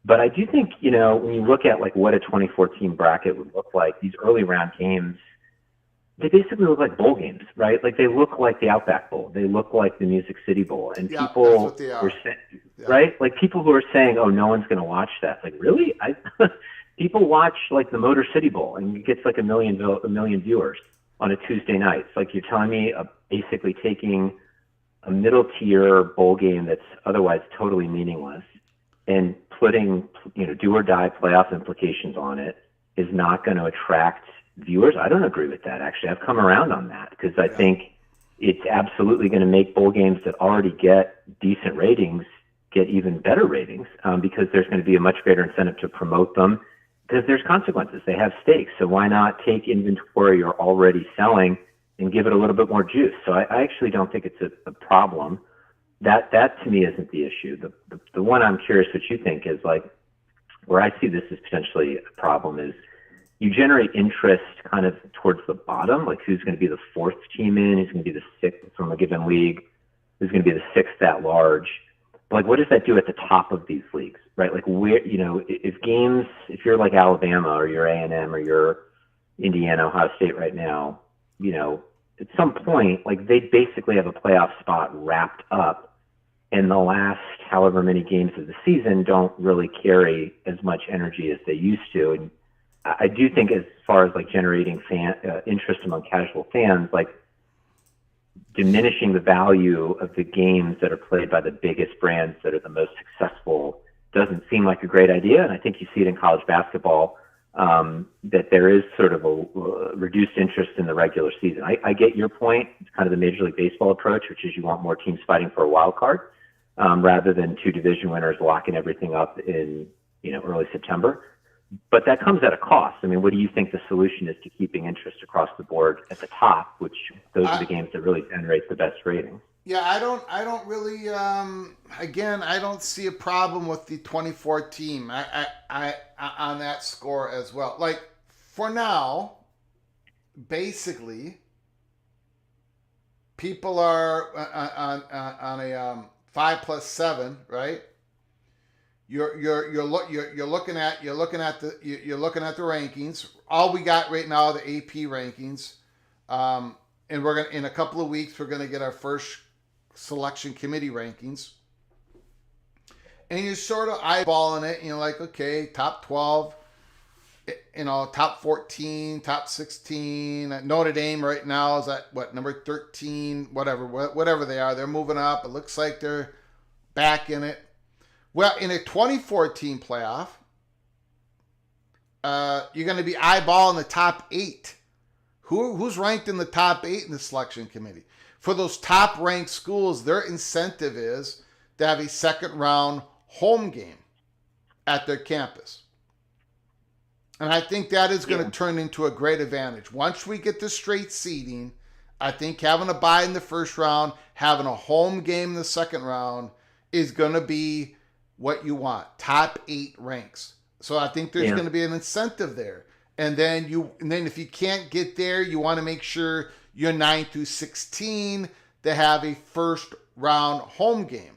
But I do think, when you look at like what a 2014 bracket would look like, these early round games, they basically look like bowl games, right? Like they look like the Outback Bowl. They look like the Music City Bowl. And people were saying, right? Like people who are saying, oh, no one's going to watch that. Like, really? People watch like the Motor City Bowl and it gets like a million viewers on a Tuesday night. It's like you're telling me basically taking a middle tier bowl game that's otherwise totally meaningless and putting, do or die playoff implications on it is not going to attract viewers. I don't agree with that. Actually, I've come around on that because I think it's absolutely going to make bowl games that already get decent ratings get even better ratings because there's going to be a much greater incentive to promote them because there's consequences. They have stakes. So why not take inventory you're already selling and give it a little bit more juice? So I actually don't think it's a problem. That to me isn't the issue. The one I'm curious what you think is like where I see this as potentially a problem is you generate interest kind of towards the bottom, like who's going to be the fourth team in, who's going to be the sixth from a given league, who's going to be the sixth at large. But like, what does that do at the top of these leagues, right? Like where, if you're like Alabama or you're A&M or you're Indiana, Ohio State right now, at some point, like they basically have a playoff spot wrapped up and the last however many games of the season don't really carry as much energy as they used to. And I do think as far as like generating interest among casual fans, like diminishing the value of the games that are played by the biggest brands that are the most successful doesn't seem like a great idea. And I think you see it in college basketball, that there is sort of a reduced interest in the regular season. I get your point. It's kind of the Major League Baseball approach, which is you want more teams fighting for a wild card rather than two division winners locking everything up in early September. But that comes at a cost. I mean, what do you think the solution is to keeping interest across the board at the top, which those are the games that really generate the best ratings? Yeah, I don't really, again, I don't see a problem with the 2014 I on that score as well. Like for now, basically, people are on a 5+7, right? You're looking at the rankings. All we got right now are the AP rankings, and we're gonna in a couple of weeks we're gonna get our first selection committee rankings. And you're sort of eyeballing it, and you're like, okay, top 12, top 14, top 16. Notre Dame right now is at number 13, whatever they are. They're moving up. It looks like they're back in it. Well, in a 2014 playoff, you're going to be eyeballing the top 8. Who's ranked in the top 8 in the selection committee? For those top ranked schools, their incentive is to have a second round home game at their campus. And I think that is going to turn into a great advantage. Once we get the straight seeding, I think having a bye in the first round, having a home game in the second round is going to be what you want. Top 8 ranks. So I think there's going to be an incentive there. And then if you can't get there, you want to make sure you're 9 through 16 to have a first round home game.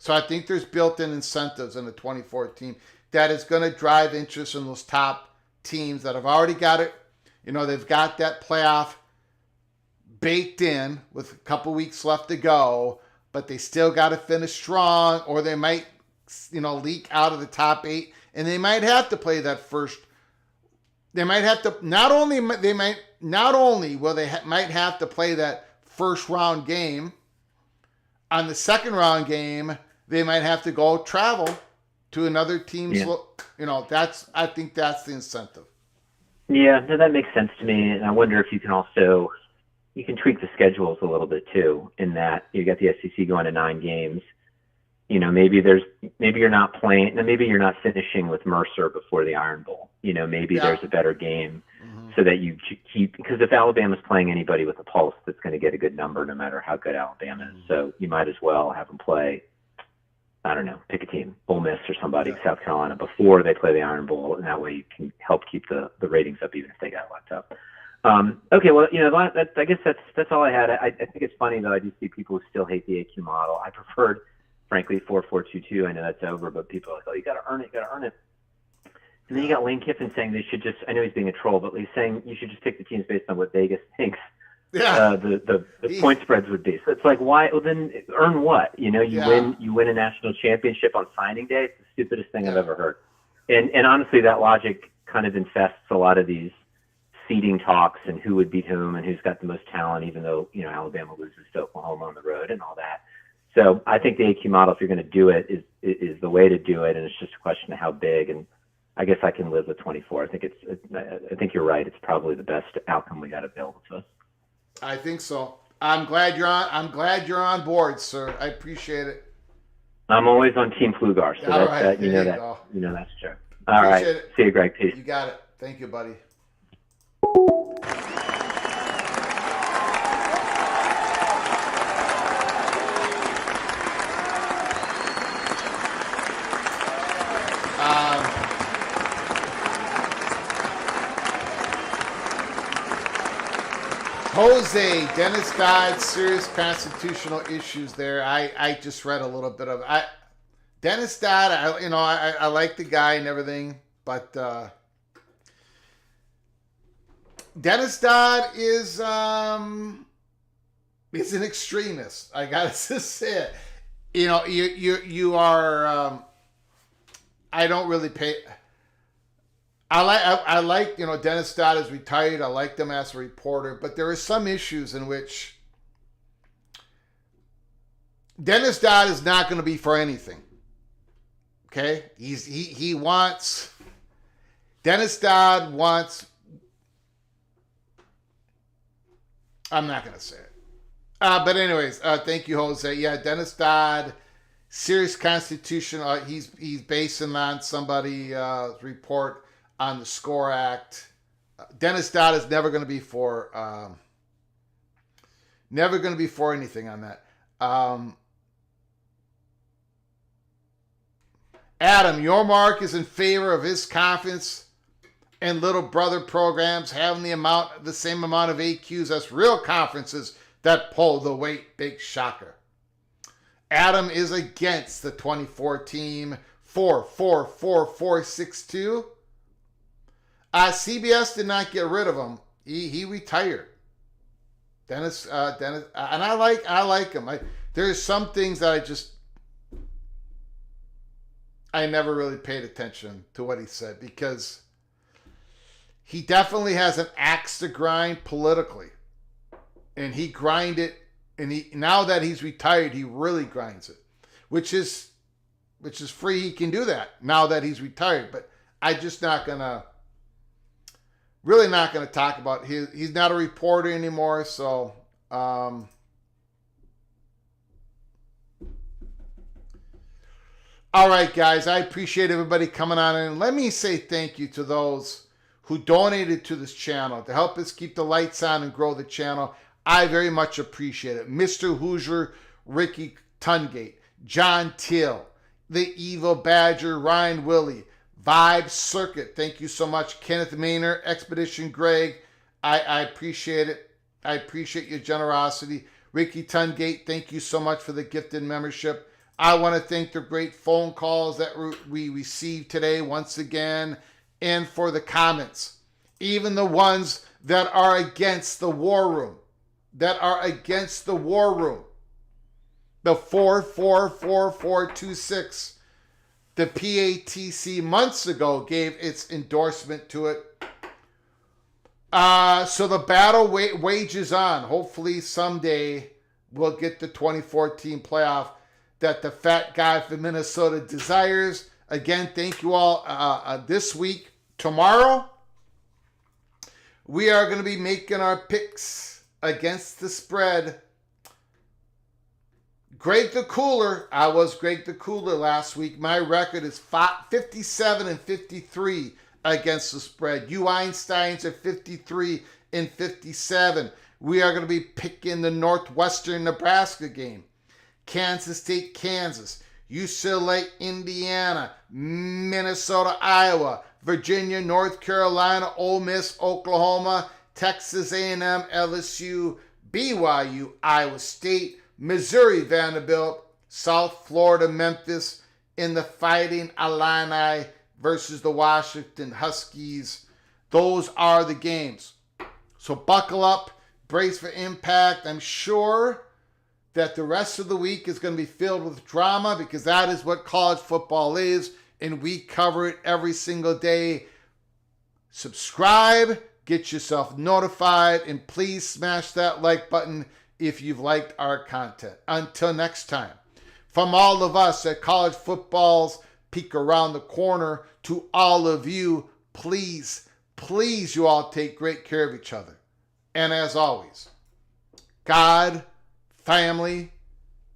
So I think there's built-in incentives in the 2014 that is going to drive interest in those top teams that have already got it. They've got that playoff baked in with a couple weeks left to go, but they still got to finish strong, or they might, leak out of the top 8, and they might have to play that first. They might have to might have to play that first round game. On the second round game, they might have to go travel to another team's. I think that's the incentive. Yeah, no, that makes sense to me. And I wonder if you can also tweak the schedules a little bit too. In that you got the SEC going to 9 games. Maybe you're not playing, maybe you're not finishing with Mercer before the Iron Bowl. Maybe there's a better game so that you keep, because if Alabama's playing anybody with a pulse, that's going to get a good number no matter how good Alabama is. So you might as well have them play, I don't know, pick a team, Ole Miss or somebody, South Carolina, before they play the Iron Bowl, and that way you can help keep the ratings up even if they got locked up. Okay, well, I guess that's all I had. I think it's funny though. I do see people who still hate the AQ model. I preferred, frankly, 4-4-2-2. I know that's over, but people are like, oh, you got to earn it, And then you got Lane Kiffin saying they should just. I know he's being a troll, but he's saying you should just pick the teams based on what Vegas thinks. Yeah. The point spreads would be. So it's like, why? Well, then earn what? You win a national championship on signing day. It's the stupidest thing I've ever heard. And honestly, that logic kind of infests a lot of these seeding talks and who would beat whom and who's got the most talent, even though, Alabama loses to Oklahoma on the road and all that. So I think the AQ model, if you're going to do it, is the way to do it. And it's just a question of how big. And I guess I can live with 24. I think you're right. It's probably the best outcome we got available to us. I think so. I'm glad you're on board, sir. I appreciate it. I'm always on Team Flugar, so that's true. All right. It. See you, Greg. Peace. You got it. Thank you, buddy. Jose, Dennis died, serious constitutional issues there. I just read a little bit of it. Dennis died. I like the guy and everything, but Dennis Dodd is an extremist. I gotta just say it. You are. I don't really pay. I like Dennis Dodd is retired. I like them as a reporter, but there are some issues in which Dennis Dodd is not going to be for anything. Okay, he wants. Dennis Dodd wants. I'm not going to say it. But anyways, thank you, Jose. Yeah, Dennis Dodd, serious constitutional. He's basing on somebody's report on the SCORE Act. Dennis Dodd is never going to be for anything on that. Adam, Yormark is in favor of his conference and little brother programs having the same amount of AQs as real conferences that pull the weight. Big shocker. Adam is against the 24 team 4-4-4-4-6-2. CBS did not get rid of him. He retired. Dennis, and I like him. There's some things that I never really paid attention to what he said because he definitely has an axe to grind politically, and he grinded. And now that he's retired, he really grinds it, which is free. He can do that now that he's retired. But I'm just not gonna talk about he's not a reporter anymore. So, all right, guys, I appreciate everybody coming on in. Let me say thank you to those who donated to this channel to help us keep the lights on and grow the channel. I very much appreciate it. Mr. Hoosier, Ricky Tungate, John Till, The Evil Badger, Ryan Willie, Vibe Circuit, thank you so much. Kenneth Maynard, Expedition Greg, I appreciate it. I appreciate your generosity. Ricky Tungate, thank you so much for the gifted membership. I want to thank the great phone calls that we received today once again, and for the comments, even the ones that are against the war room. The 4-4-4-4-2-6. The PATC months ago gave its endorsement to it. So the battle wages on. Hopefully someday we'll get the 2014 playoff that the fat guy from Minnesota desires. Again, thank you all. This week, tomorrow, we are going to be making our picks against the spread. Greg the Cooler. I was Greg the Cooler last week. My record is 57-53 against the spread. You Einstein's at 53-57. We are going to be picking the Northwestern Nebraska game. Kansas State, Kansas. UCLA, Indiana, Minnesota, Iowa, Virginia, North Carolina, Ole Miss, Oklahoma, Texas A&M, LSU, BYU, Iowa State, Missouri, Vanderbilt, South Florida, Memphis, in the Fighting Illini versus the Washington Huskies. Those are the games. So buckle up, brace for impact. I'm sure that the rest of the week is going to be filled with drama because that is what college football is, and we cover it every single day. Subscribe, get yourself notified, and please smash that like button if you've liked our content. Until next time, from all of us at College Football's Peek Around the Corner to all of you, please you all take great care of each other. And as always, God, family,